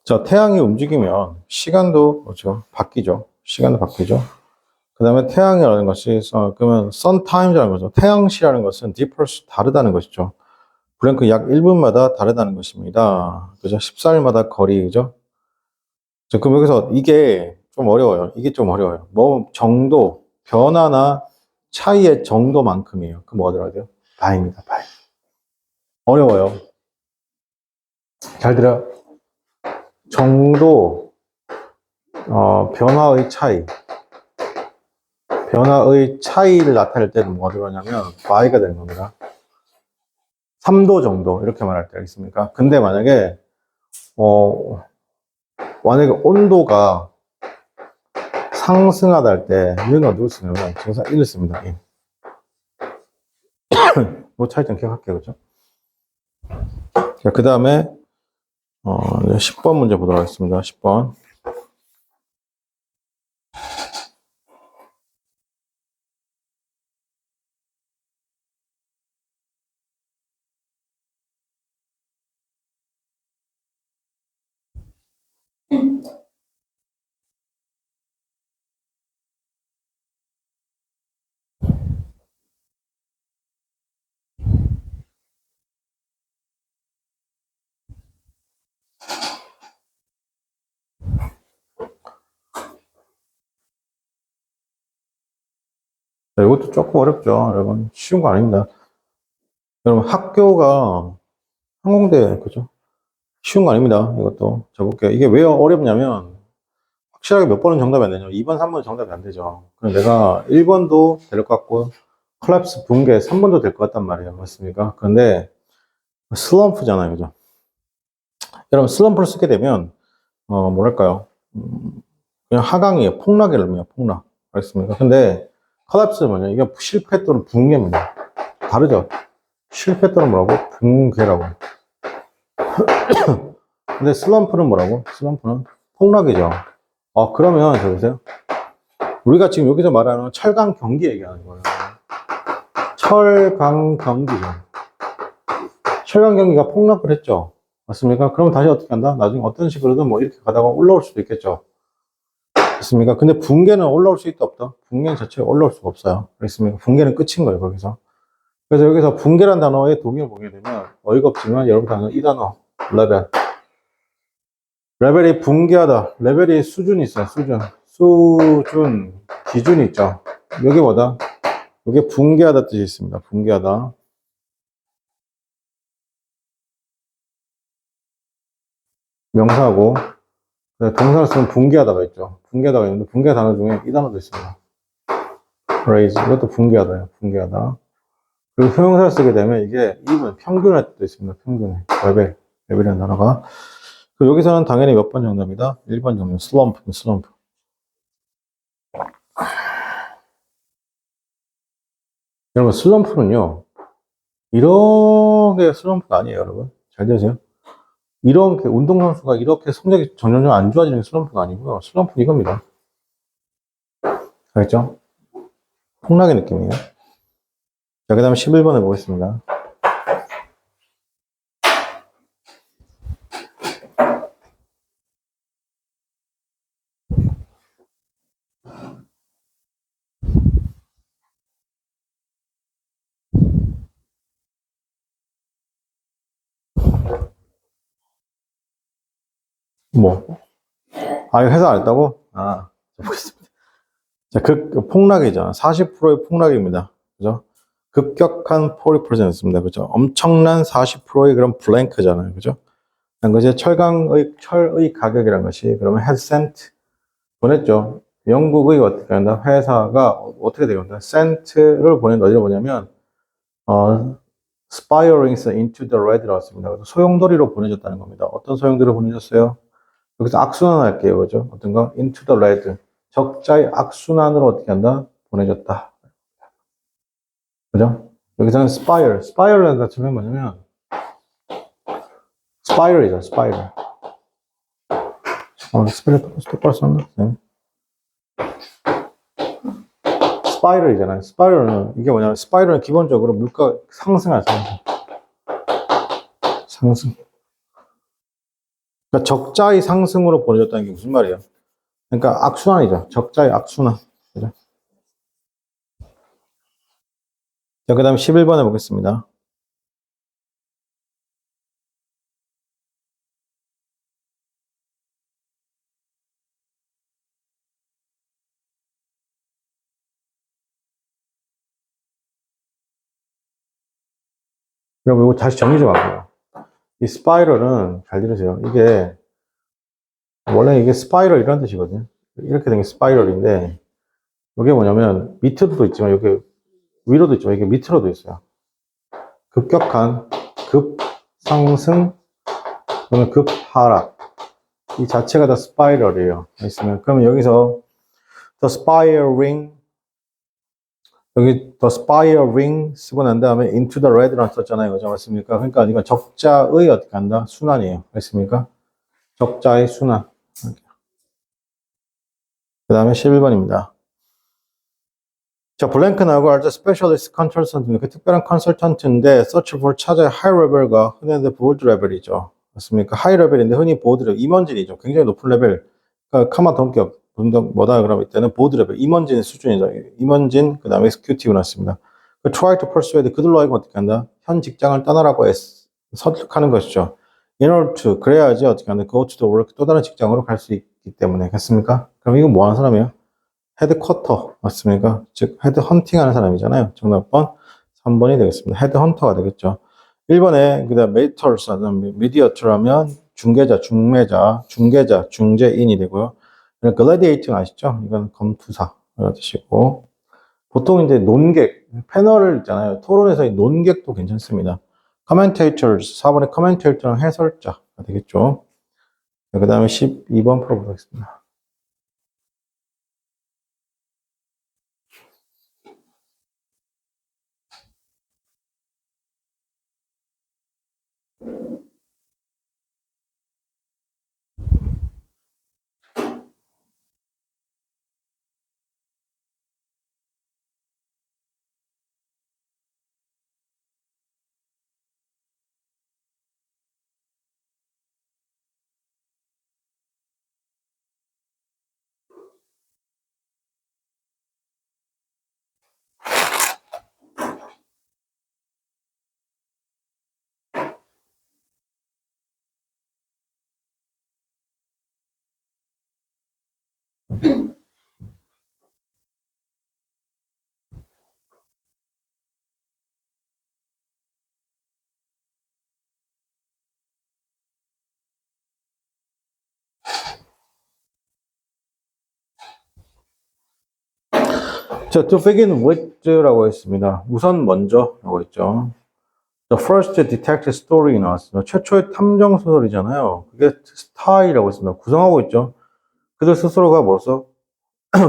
자, 태양이 움직이면 시간도 그렇죠. 바뀌죠. 시간도 바뀌죠. 그 다음에 태양이라는 것이, 그러면 sun times라는 거죠. 태양시라는 것은 differs, 다르다는 것이죠. 블랭크 약 1분마다 다르다는 것입니다. 그죠? 14일마다 거리죠. 자, 그럼 여기서 이게 좀 어려워요. 뭐, 정도, 변화나 차이의 정도만큼이에요. 그럼 뭐가 들어가야 돼요? 바입니다. 바. 어려워요. 잘 들어요. 정도, 변화의 차이. 변화의 차이를 나타낼 때는 뭐가 들어가냐면 바이가 되는 겁니다. 3도 정도 이렇게 말할 때가 있습니까? 근데 만약에 온도가 상승하다 할 때 얘가 누를 쓰냐면 정사 1을 씁니다. 이 차이점 기억할게요. 그죠? 그 다음에 10번 문제 보도록 하겠습니다. 10번. 자, 이것도 조금 어렵죠. 여러분. 쉬운 거 아닙니다. 여러분, 학교가 항공대, 그죠? 쉬운 거 아닙니다. 이것도. 자, 볼게요. 이게 왜 어렵냐면, 확실하게 몇 번은 정답이 안 되냐면, 2번, 3번은 정답이 안 되죠. 그럼 내가 1번도 될 것 같고, 콜랩스 붕괴 3번도 될 것 같단 말이에요. 맞습니까? 그런데, 슬럼프잖아요. 그죠? 여러분, 슬럼프를 쓰게 되면, 뭐랄까요. 그냥 하강이에요. 폭락이랍니다. 폭락. 알겠습니까? 근데, 콜랩스는 뭐냐? 이게 실패 또는 붕괴입니다. 다르죠? 실패 또는 뭐라고? 붕괴라고. 근데 슬럼프는 뭐라고? 슬럼프는 폭락이죠. 그러면, 저 보세요. 우리가 지금 여기서 말하는 철강 경기 얘기하는 거예요. 철강 경기죠. 철강 경기가 폭락을 했죠. 맞습니까? 그럼 다시 어떻게 한다? 나중에 어떤 식으로든 뭐 이렇게 가다가 올라올 수도 있겠죠. 맞습니까? 근데 붕괴는 올라올 수 있다 없다? 붕괴 자체가 올라올 수가 없어요. 그렇습니까? 붕괴는 끝인 거예요, 거기서. 그래서 여기서 붕괴란 단어의 동의를 보게 되면 어이가 없지만 여러분 당연히 이 단어, 레벨. 레벨이 붕괴하다. 레벨이 수준이 있어요, 수준. 수준, 기준이 있죠. 여기 뭐다? 이게 붕괴하다 뜻이 있습니다. 붕괴하다. 명사하고, 동사를 쓰면 붕괴하다가 있죠. 붕괴하다가 있는데, 붕괴 단어 중에 이 단어도 있습니다. raise. 이것도 붕괴하다예요. 붕괴하다. 그리고 형용사를 쓰게 되면 이게 even 평균의 뜻도 있습니다. 평균의. 레벨이라는 단어가. 그리고 여기서는 당연히 몇 번 정답이다? 1번 정답. 슬럼프. 여러분, 슬럼프는요, 이렇게 슬럼프가 아니에요, 여러분. 잘 되세요? 이렇게 운동선수가 이렇게 성적이 점점 안 좋아지는 게 슬럼프가 아니고요. 슬럼프는 이겁니다. 알겠죠? 폭락의 느낌이에요. 자, 그 다음에 11번에 보겠습니다. 뭐? 이거 해석 안 했다고? 보겠습니다. 자, 폭락이죠. 40%의 폭락입니다. 그죠? 급격한 40%였습니다. 그죠? 엄청난 40%의 그런 블랭크잖아요. 그죠? 그 것이 철의 가격이라는 것이, 그러면 헤드센트 보냈죠. 영국의 어떻게 한다? 회사가 어떻게 되겠다? 센트를 보낸 어디로 보냐면, spiraling into the red라고 했습니다. 그래서 소용돌이로 보내줬다는 겁니다. 어떤 소용돌이로 보내줬어요? 여기서 악순환 할게요. 그죠? 어떤 거? into the red. 적자의 악순환으로 어떻게 한다? 보내줬다. 그죠? 여기서는 spiral이라는 단어는 뭐냐면, spiral이죠, spiral. 스펠 똑바로 썼나? 네. 스파이럴이잖아요. 스파이럴은, 이게 뭐냐면, 스파이럴은 기본적으로 물가 상승하잖아요. 상승. 그러니까 적자의 상승으로 보내줬다는 게 무슨 말이에요? 그러니까 악순환이죠. 적자의 악순환. 그죠? 자, 그 다음에 11번에 보겠습니다. 그럼 이거 다시 정리 좀 할게요. 이 스파이럴은 잘 들으세요. 이게 원래 이게 스파이럴 이런 뜻이거든요. 이렇게 된 게 스파이럴인데 이게 뭐냐면 밑으로도 있지만 여기 위로도 있지만 이게 밑으로도 있어요. 급격한 급상승 또는 급하락 이 자체가 다 스파이럴이에요. 있으면 그러면 여기서 the spiraling 여기 the spiraling 쓰고 난 다음에 into the red라고 썼잖아요. 그죠? 맞습니까? 그러니까 이건 적자의 어떻게 한다? 순환이에요. 맞습니까? 적자의 순환. 그 다음에 11번입니다. 자, 블랭크 나오고 as a specialist consultant, 그 특별한 컨설턴트인데 search for 찾아야 high level과 흔히 보드 레벨이죠. 맞습니까? high level인데 흔히 보드 레벨, 임원진이죠. 굉장히 높은 레벨. 그러니까 카마 동격, 분석 뭐다 그러면 이때는 보드 레벨, 임원진 수준이죠. 임원진, 그 다음에 executive 났습니다. try to persuade 그들로 하여금 어떻게 한다? 현 직장을 떠나라고 설득하는 것이죠. in order to 그래야지 어떻게 한다? go to the work 또 다른 직장으로 갈 수 있기 때문에 됐습니까? 그럼 이건 뭐 하는 사람이에요? 헤드쿼터 맞습니까? 즉 헤드 헌팅하는 사람이잖아요. 정답번 3번이 되겠습니다. 헤드 헌터가 되겠죠. 1번에 그다음 메이터스 미디어터라면 중개자, 중매자, 중개자, 중재인이 되고요. 글래디에이팅 아시죠? 이건 검투사 이런 뜻이고 보통 이제 논객 패널을 있잖아요. 토론에서의 논객도 괜찮습니다. commentators 4번에 commentator는 해설자가 되겠죠. 그 다음에 12번 풀어보도록 하겠습니다. 자, to begin with라고 했습니다. 우선 먼저라고 했죠. The first detective story 나왔습니다. 최초의 탐정 소설이잖아요. 그게 스타이라고 했습니다. 구성하고 있죠. 그들 스스로가 뭐서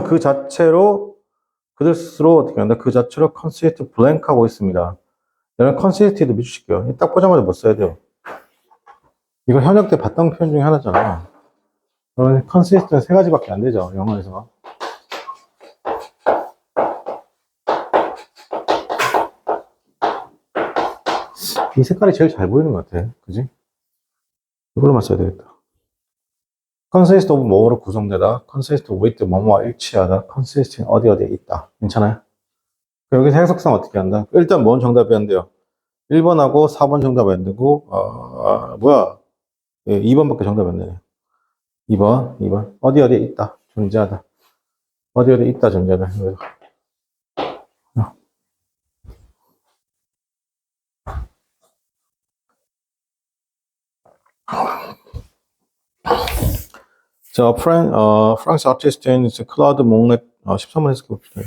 그 자체로 그들 스스로 어떻게 한다? 그 자체로 컨시스트 블랭크 하고 있습니다. 저는 컨시스트도 미주시켜요. 딱 보자마자 못 써야 돼요. 이거 현역 때 봤던 표현 중에 하나잖아요. 그러면 컨시스트는 세 가지밖에 안 되죠. 영어에서. 이 색깔이 제일 잘 보이는 것 같아. 그지? 이걸로만 써야 되겠다. consist of 뭐로 구성되다. consist with 뭐뭐와 일치하다. consist 어디 어디에 있다. 괜찮아요? 여기서 해석상 어떻게 한다? 일단 뭔 정답이 안 돼요? 1번하고 4번 정답이 안 되고, 뭐야. 예, 2번밖에 정답이 안 되네. 2번. 어디 어디에 있다. 존재하다. 어디 어디에 있다. 존재하다. 자, 프랑스 아티스트인 클라우드 몽렉, 13번 해석해 봅시다.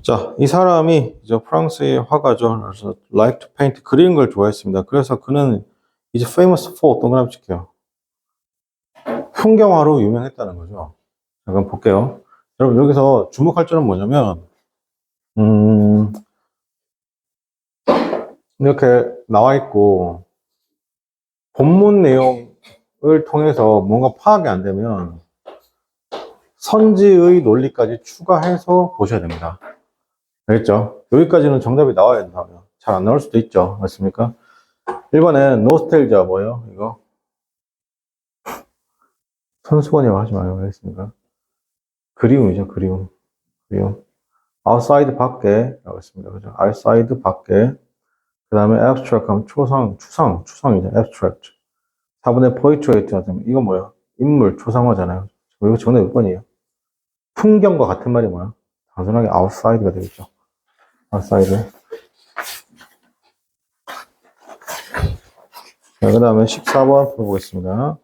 자, 이 사람이 이제 프랑스의 화가죠. 그래서 like to paint 그리는 걸 좋아했습니다. 그래서 그는 이제 famous for 동그라미 칠게요. 풍경화로 유명했다는 거죠. 잠깐 볼게요. 여러분 여기서 주목할 점은 뭐냐면 이렇게 나와 있고, 본문 내용을 통해서 뭔가 파악이 안 되면 선지의 논리까지 추가해서 보셔야 됩니다. 알겠죠? 여기까지는 정답이 나와야 된다면 잘 안 나올 수도 있죠. 맞습니까? 1번엔 노스텔지아 뭐예요? 이거 손수건이라고 하지 마요. 알겠습니까? 그리움이죠. 그리움. 그리움. outside 밖에라고 했습니다. 그죠? outside 밖에. 그 다음에 abstract 하면 추상이죠. abstract. 4번에 portrait 하면 이거 뭐야? 인물, 초상화잖아요. 이거 정답 몇 번이에요? 풍경과 같은 말이 뭐야? 단순하게 outside가 되겠죠. outside. 자, 그 다음에 14번 풀어보겠습니다.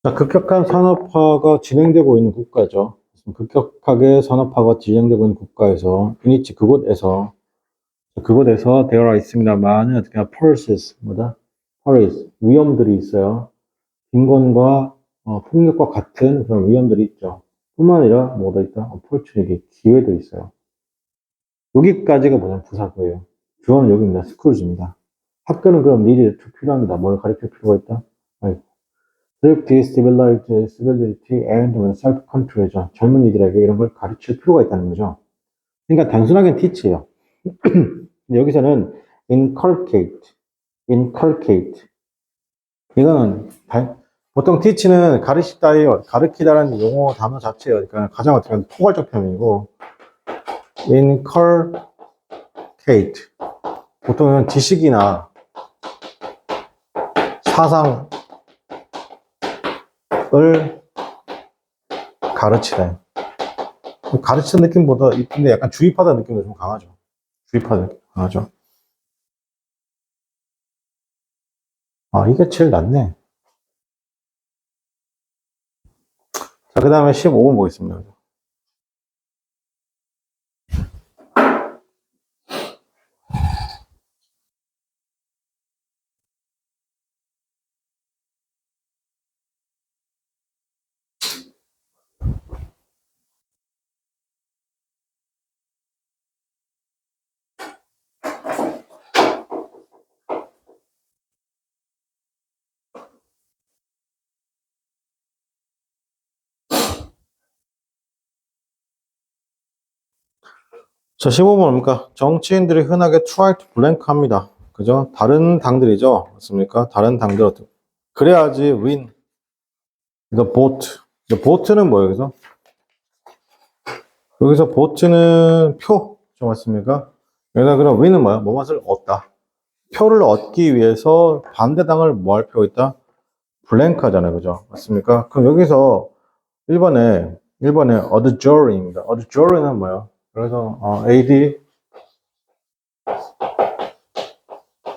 자, 급격한 산업화가 진행되고 있는 국가죠. 급격하게 산업화가 진행되고 있는 국가에서, 유니치 그곳에서 되어 있습니다. 많은 어떻게 policies, policies, 위험들이 있어요. 빈곤과 폭력과 같은 그런 위험들이 있죠. 뿐만 아니라 뭐가 있다? opportunity, 기회도 있어요. 여기까지가 뭐냐면 부사고예요. 주어는 여기입니다. 스크루즈입니다. 학교는 그럼 needed to 필요합니다. 뭘 가르칠 필요가 있다? safety, civility, and self-control이죠. 젊은이들에게 이런 걸 가르칠 필요가 있다는 거죠. 그러니까 단순하게 teach예요. 여기서는 inculcate. 이거는 보통 teach는 가르치다예요. 가르치다라는 용어 단어 자체예요. 그러니까 가장 어떻게 보면 포괄적 표현이고 inculcate 보통은 지식이나 사상을 가르치다. 가르치는 느낌보다 근데 약간 주입하다 느낌도 좀 강하죠. 주입하다 느낌 강하죠. 아, 이게 제일 낫네. 자, 그 다음에 15번 보겠습니다. 자, 15번 뭡니까? 정치인들이 흔하게 try to blank 합니다. 그죠? 다른 당들이죠. 맞습니까? 다른 당들 어떻게. 그래야지 win the vote. vote는 뭐예요, 여기서? 여기서 vote는 표. 죠, 맞습니까? 여기다 그럼 win은 뭐야? 뭐뭇을 얻다. 표를 얻기 위해서 반대당을 뭐 할 필요가 있다? 블랭크 하잖아요. 그죠? 맞습니까? 그럼 여기서 1번에 adjure입니다. adjure는 뭐예요? 그래서 AD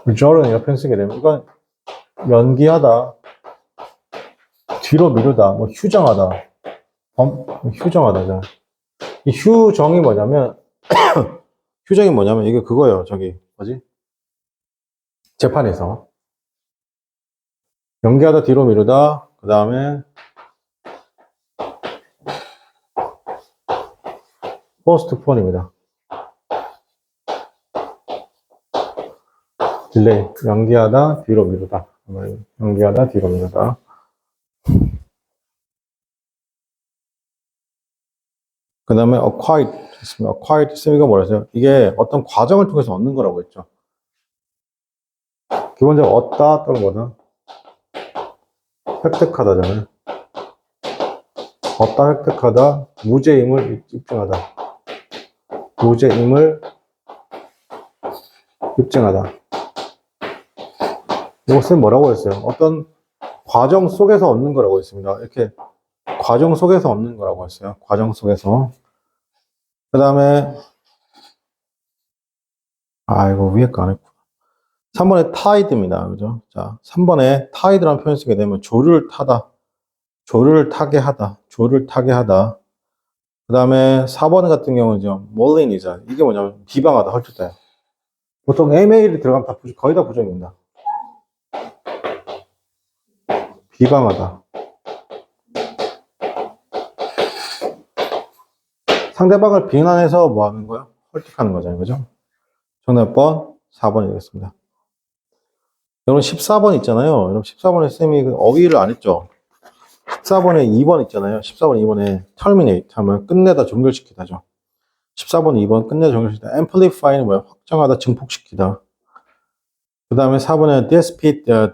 adjure는 옆에 쓰게 되면 이건 연기하다, 뒤로 미루다, 뭐 휴정하다, 휴정하다잖아. 이 휴정이 뭐냐면 휴정이 뭐냐면 이게 그거예요. 저기 뭐지? 재판에서 연기하다, 뒤로 미루다, 그 다음에 postpone입니다. 딜레이, 연기하다, 뒤로 미루다. 연기하다, 뒤로 미루다. 그 다음에 acquired 있습니다. acquired 쌤이가 뭐랬어요? 이게 어떤 과정을 통해서 얻는 거라고 했죠. 기본적으로 얻다 또는 뭐다? 획득하다잖아요. 얻다, 획득하다, 무죄임을 입증하다. 무죄임을 입증하다. 이것은 뭐라고 했어요? 어떤 과정 속에서 얻는 거라고 했습니다. 이렇게 과정 속에서 얻는 거라고 했어요. 과정 속에서. 그 다음에 이거 위에 거 안 했구나. 3번에 tide입니다. 그죠? 자, 3번에 tide라는 표현 쓰게 되면 조를 타다, 조를 타게 하다, 조를 타게 하다. 그 다음에 4번 같은 경우는 멀린이자 이게 뭐냐면 비방하다, 헐뜯다. 보통 MA를 들어가면 거의 다 부정입니다. 비방하다. 상대방을 비난해서 뭐 하는 거야? 헐뜯하는 거잖아요. 그죠? 정답번 4번이 되겠습니다. 여러분 14번 있잖아요. 여러분 14번에 쌤이 그 어휘를 안 했죠? 14번에 2번 있잖아요. 14번 2번에 terminate 하면 끝내다, 종결시키다죠. 14번 2번 끝내다, 종결시키다. amplify는 뭐야? 확장하다, 증폭시키다. 그 다음에 4번에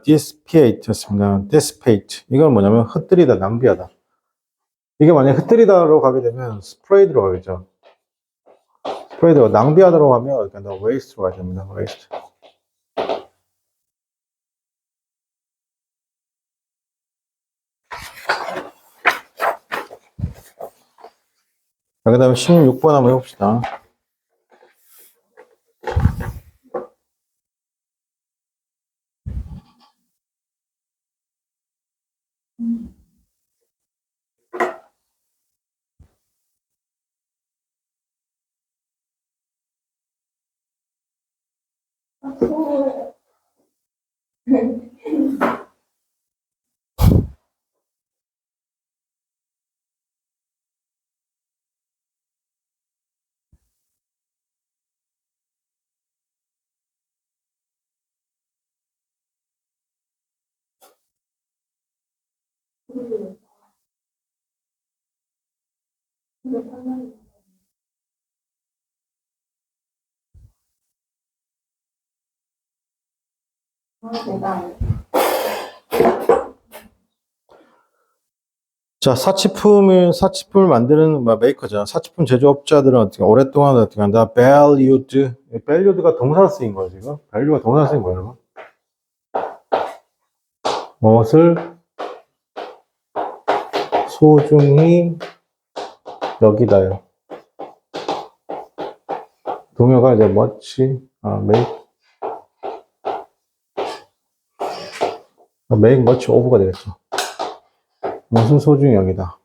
dissipate였습니다. dissipate. 이건 뭐냐면 흩뜨리다, 낭비하다. 이게 만약에 흩뜨리다로 가게 되면 spray로 가겠죠. spray로 낭비하다로 가면 일단 waste로 가야 됩니다. waste. 그 다음에 16번 한번 해봅시다. 자, 사치품을 만드는 메이커죠. 사치품 제조업자들은 어떻게, 오랫동안 어떻게 한다? valued가 동사 쓰인 거예요, 지금. value가 동사 쓰인 거예요, 여러분. 무엇을 소중히 여기다요. 동요가 이제 make much of가 되겠죠. 무슨 소중히 여기다.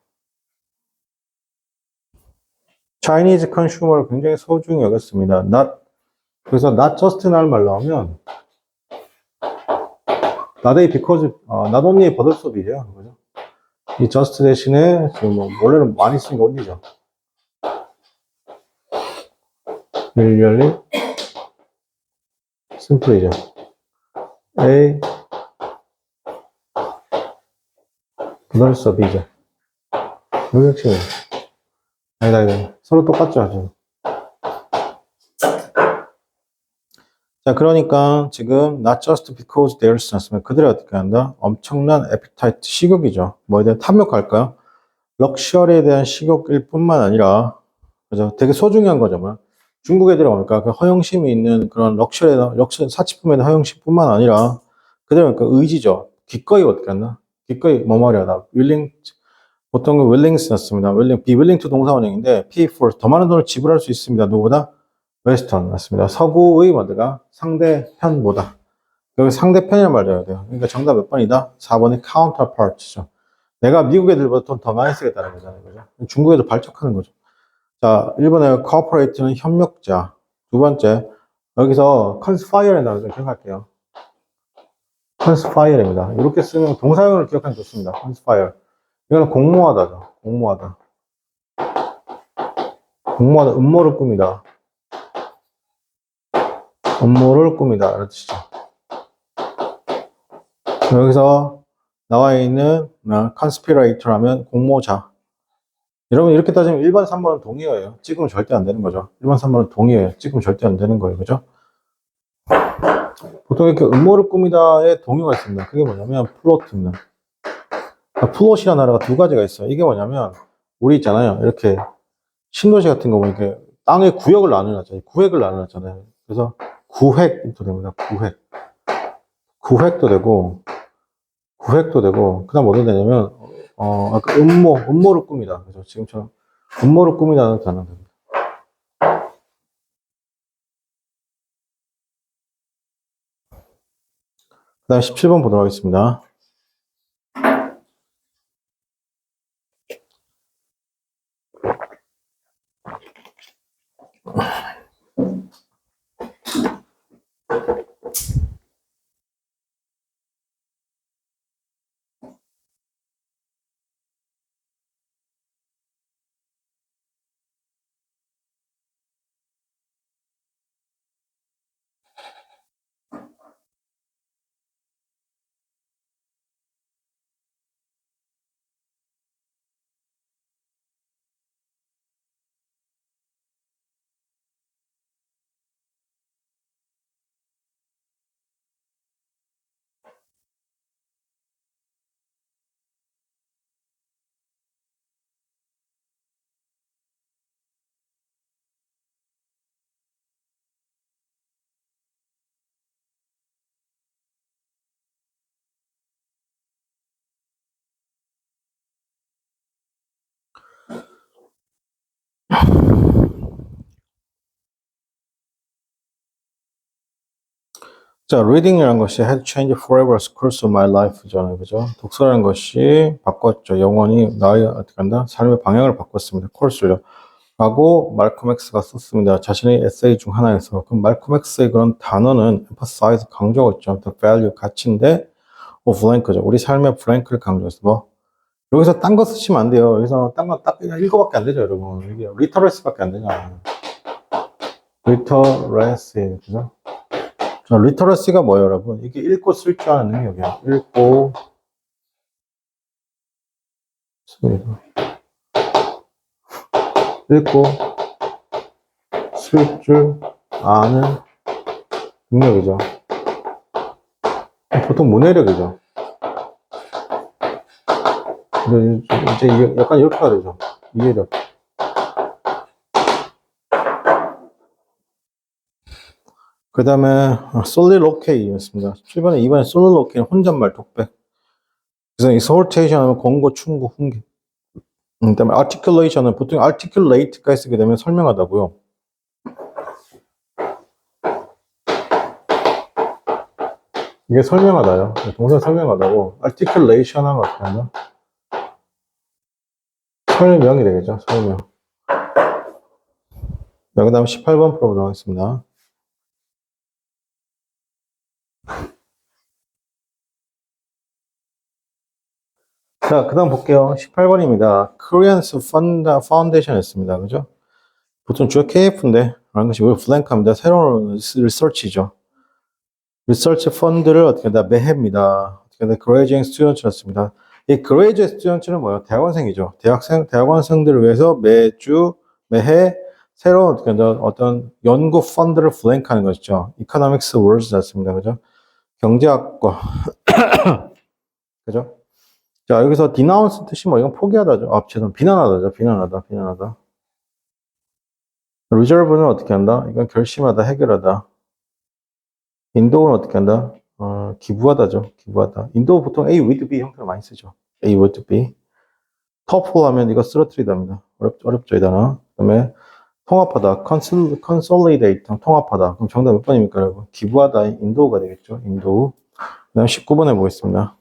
Chinese consumer를 굉장히 소중히 여겼습니다. 그래서 not just라는 말로 하면 not a because, not only but also이에요. 그죠? 이 just 대신에 지금 원래는 많이 쓰는 게 only죠. really, simply죠. a but also이죠. 여기 핵심이에요. 아니다. 서로 똑같죠, 지금. 자, 그러니까 지금 not just because there's 놨으면 그들이 어떻게 한다? 엄청난 appetite, 식욕이죠. 뭐에 대한 탐욕할까요? 럭셔리에 대한 식욕일 뿐만 아니라, 그죠? 되게 소중한 거죠. 뭐. 중국 애들은 뭡니까? 그 허영심이 있는 그런 사치품에 대한 허영심뿐만 아니라, 그들은 그 의지죠. 기꺼이 어떻게 한다? 기꺼이 뭐뭐하려 하다. 보통 willing 놨습니다. be willing to 동사원형인데, pay for, 더 많은 돈을 지불할 수 있습니다. 누구보다? 웨스턴 맞습니다. 서구의 뭐가 상대편보다. 여기 상대편이란 말을 해야 돼요. 그러니까 정답 몇 번이다? 4번이 counterpart죠. 내가 미국 애들보다 돈 더 많이 쓰겠다는 거잖아요. 그죠? 중국 애들 발족하는 거죠. 자, 1번에 cooperate는 협력자. 두 번째, 여기서 conspire에 나와서 기억할게요. conspire입니다. 이렇게 쓰면 동사형을 기억하면 좋습니다. conspire. 이거는 공모하다죠. 공모하다. 음모를 꾸미다. 음모를 꾸미다. 이런 뜻이죠. 여기서 나와 있는 conspirator 하면 공모자. 여러분 이렇게 따지면 1번, 3번은 동의어예요. 찍으면 절대 안 되는 거죠. 1번, 3번은 동의어예요. 찍으면 절대 안 되는 거예요. 그죠? 보통 이렇게 음모를 꾸미다에 동의어가 있습니다. 그게 뭐냐면 플로트입니다. 플롯이라는 나라가 두 가지가 있어요. 이게 뭐냐면, 우리 있잖아요. 이렇게 신도시 같은 거 보니까 땅의 구역을 나눠놨잖아요. 구획을 나눠놨잖아요. 그래서 구획도 됩니다. 구획도 되고, 그 다음 뭐도 되냐면, 아까 음모를 꾸미다. 그죠? 지금처럼 음모를 꾸미다는 단어가 됩니다. 그 다음 17번 보도록 하겠습니다. 자, reading이라는 것이 had changed forever the course of my life잖아요. 그죠? 독서라는 것이 바꿨죠. 영원히 나의 어떻게 한다? 삶의 방향을 바꿨습니다. course를요. 라고 말콤 X가 썼습니다. 자신의 에세이 중 하나에서. 그럼 말콤 X의 그런 단어는 emphasize 강조하고 있죠. the value 가치인데 of blank죠. 우리 삶의 blank를 강조했어. 뭐 여기서 딴 거 쓰시면 안 돼요. 여기서 딴 거 딱 그냥 읽어밖에 안 되죠, 여러분. 이게 literacy밖에 안 되잖아요. literacy, 그죠? 자, literacy가 뭐예요, 여러분? 이게 읽고 쓸 줄 아는 능력이야. 읽고 씁니다. 읽고 쓸 줄 아는 능력이죠. 보통 문해력이죠. 근데 이제 약간 이렇게 해야 되죠. 이해력. 그 다음에 솔리로케이였습니다. 7번에 2번에 솔리로케이는 혼잣말 독백. 그래서 exhortation 하면 권고, 충고, 훈계. 그 다음에 articulation은 보통 articulate까지 쓰게 되면 설명하다고요. 이게 설명하다요. 동사 설명하다고. articulation 하면 어떻게 하나? 설명이 되겠죠. 설명. 자, 그 다음 18번 풀어보도록 하겠습니다. 자, 그 다음 볼게요. 18번입니다. Korean's Foundation 였습니다. 그죠? 보통 주어 KF인데, 라는 것이 우리 블랭크입니다. 새로운 리서치죠. 리서치 펀드를 어떻게 한다? 매해입니다. 어떻게 한다? Graduate Students였습니다. 이 Graduate Students는 뭐예요? 대학원생이죠. 대학원생들을 위해서 매해 새로운 어떻게 한다? 어떤 연구 펀드를 블랭크하는 것이죠. Economics Words였습니다. 그죠? 경제학과. 그죠? 자, 여기서 denounce 뜻이 뭐, 이건 포기하다죠. 죄송, 비난하다죠. 비난하다. reserve는 어떻게 한다? 이건 결심하다, 해결하다. 인도는 어떻게 한다? 기부하다죠. 기부하다. 인도 보통 A with B 형태를 많이 쓰죠. A with B. topple 하면 이거 쓰러뜨리다입니다. 어렵죠, 이 단어. 그 다음에 통합하다. consolidate. 통합하다. 그럼 정답 몇 번입니까, 여러분? 기부하다. 인도가 되겠죠. 인도. 그 다음 19번에 보겠습니다.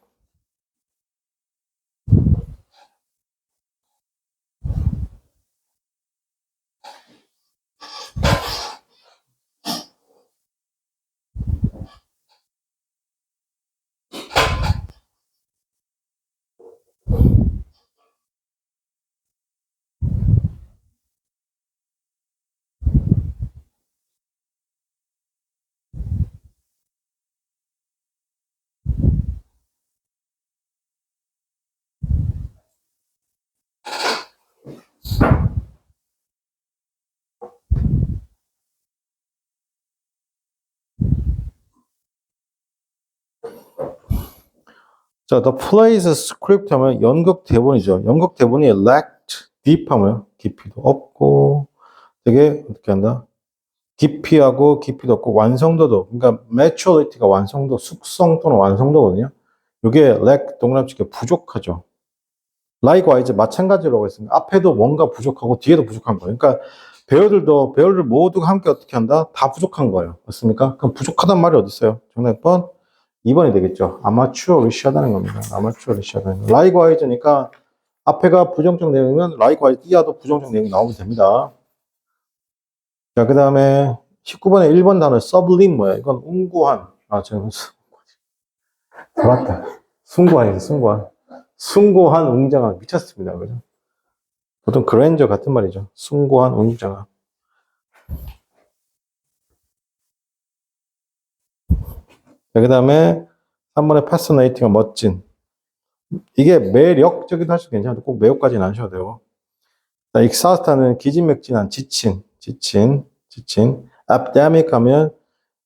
자, the plays script 하면 연극 대본이죠. 연극 대본이 lacked deep 하면 깊이도 없고 되게 어떻게 한다? 깊이하고 깊이도 없고 완성도도 그러니까 maturity가 완성도, 숙성 또는 완성도거든요. 이게 lack 동그라미 부족하죠. likewise 마찬가지로 하겠습니다. 앞에도 뭔가 부족하고 뒤에도 부족한 거예요. 그러니까 배우들 모두가 함께 어떻게 한다? 다 부족한 거예요. 맞습니까? 그럼 부족하단 말이 어디 있어요? 정답 1번, 2번이 되겠죠. 아마추어리시하다는 겁니다. 아마추어리시하다는 거. likewise,니까 앞에가 부정적 내용이면 likewise 띄어도 부정적 내용이 나오면 됩니다. 자, 그 다음에 19번에 1번 단어 sublime 뭐야? 이건 웅고한. 아, 제가 맞다. 숭고한이죠, 숭고한. 숭고한 웅장한. 미쳤습니다. 그죠? 보통 그랜저 같은 말이죠. 숭고한 웅장한. 자, 그 다음에 3번에 fascinating은 멋진. 이게 매력적이도 할 수 괜찮아도 꼭 매혹까지는 안 하셔도 돼요. 자, exhaust는 기진맥진한, 지친. epidemic 하면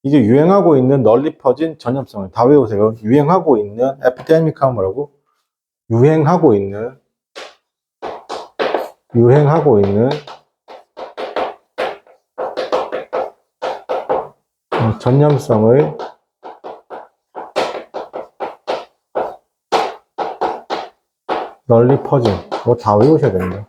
이게 유행하고 있는 널리 퍼진 전염성을 다 외우세요. 유행하고 있는 epidemic 하면 뭐라고? 유행하고 있는 전염성을 널리 퍼진 그거 다 외우셔야 됩니다.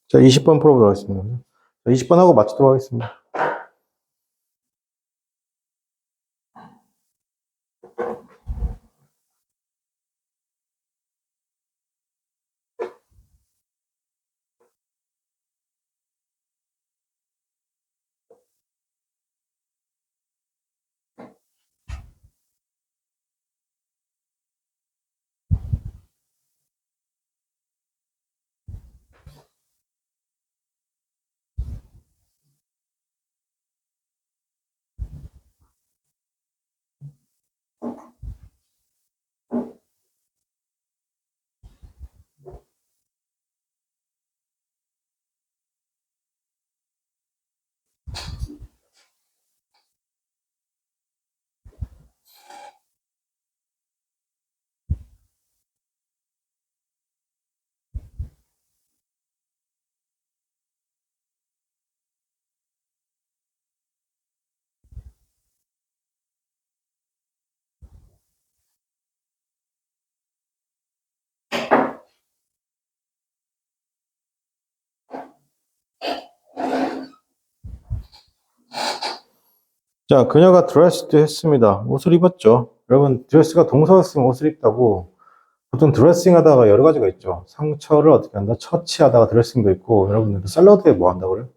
자, 20번 풀어보도록 하겠습니다. 20번 하고 마치도록 하겠습니다. 자, 그녀가 드레스드 했습니다. 옷을 입었죠. 여러분, 드레스가 동사였으면 옷을 입다고 보통 드레싱 하다가 여러 가지가 있죠. 상처를 어떻게 한다? 처치하다가 드레싱도 있고, 여러분들 샐러드에 뭐 한다고 그래요?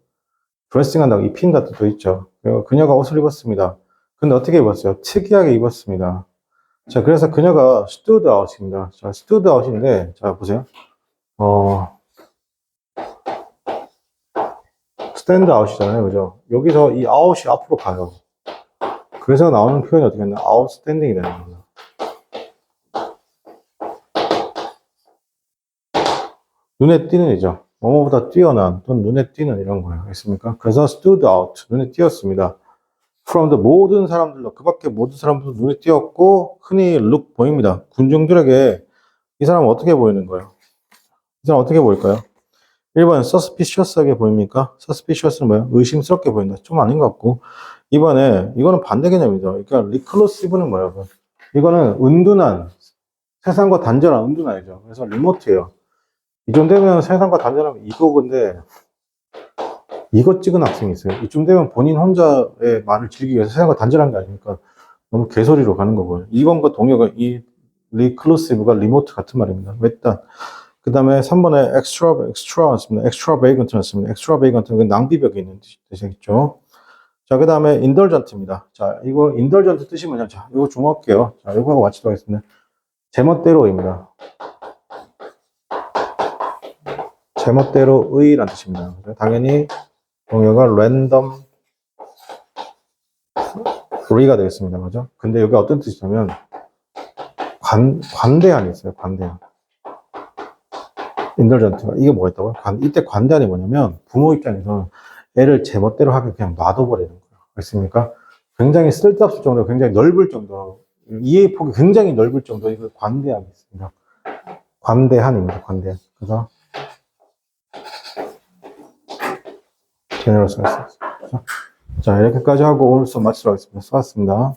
드레싱 한다고 입힌다 뜻도 있죠. 그녀가 옷을 입었습니다. 근데 어떻게 입었어요? 특이하게 입었습니다. 자, 그래서 그녀가 stood out입니다. 자, stood out인데, 자, 보세요. stand out이잖아요. 그죠? 여기서 이 out이 앞으로 가요. 그래서 나오는 표현이 어떻게 했나? outstanding이 되는 겁니다. 눈에 띄는 이죠. 뭐뭐보다 뛰어난 또는 눈에 띄는 이런 거예요. 알겠습니까? 그래서 stood out, 눈에 띄었습니다. from the 모든 사람들로, 그 밖에 모든 사람들도 눈에 띄었고 흔히 look 보입니다. 군중들에게 이 사람은 어떻게 보이는 거예요? 이 사람 어떻게 보일까요? 1번 suspicious하게 보입니까? suspicious는 뭐예요? 의심스럽게 보인다. 좀 아닌 것 같고 2번에 이거는 반대 개념이죠. 그러니까 reclusive는 뭐예요? 이거는 은둔한, 세상과 단절한 은둔한이죠. 그래서 remote예요. 이쯤 되면 세상과 단절하면 이거건데 이거 찍은 학생이 있어요. 이쯤 되면 본인 혼자의 말을 즐기기 위해서 세상과 단절한 게 아니니까 너무 개소리로 가는 거고요. 2번과 동요가 이 reclusive가 remote 같은 말입니다. 외딴. 그 다음에 3번에 extra 왔습니다. extravagant 왔습니다. extravagant는 낭비벽이 있는 뜻이겠죠. 자, 그 다음에 indulgent입니다. 자, 이거 indulgent 뜻이 뭐냐? 자, 이거 중화할게요. 자, 이거 하고 마치도록 하겠습니다. 제멋대로입니다. 제멋대로의란 뜻입니다. 당연히 동요가 random free 가 되겠습니다. 그죠? 근데 여기 어떤 뜻이냐면 관대한이 있어요. 관대한. 인덜전트가 이게 뭐가 있다고요? 이때 관대한이 뭐냐면 부모 입장에서 애를 제멋대로 하게 그냥 놔둬버리는 거예요. 알겠습니까? 굉장히 쓸데없을 정도로 굉장히 넓을 정도로 이해의 폭이 굉장히 넓을 정도로 이걸 관대하게 있습니다. 관대한입니다. 관대한. 그래서 제너럴스가 있습니다. 자, 이렇게까지 하고 오늘 수업 마치도록 하겠습니다. 수고하셨습니다.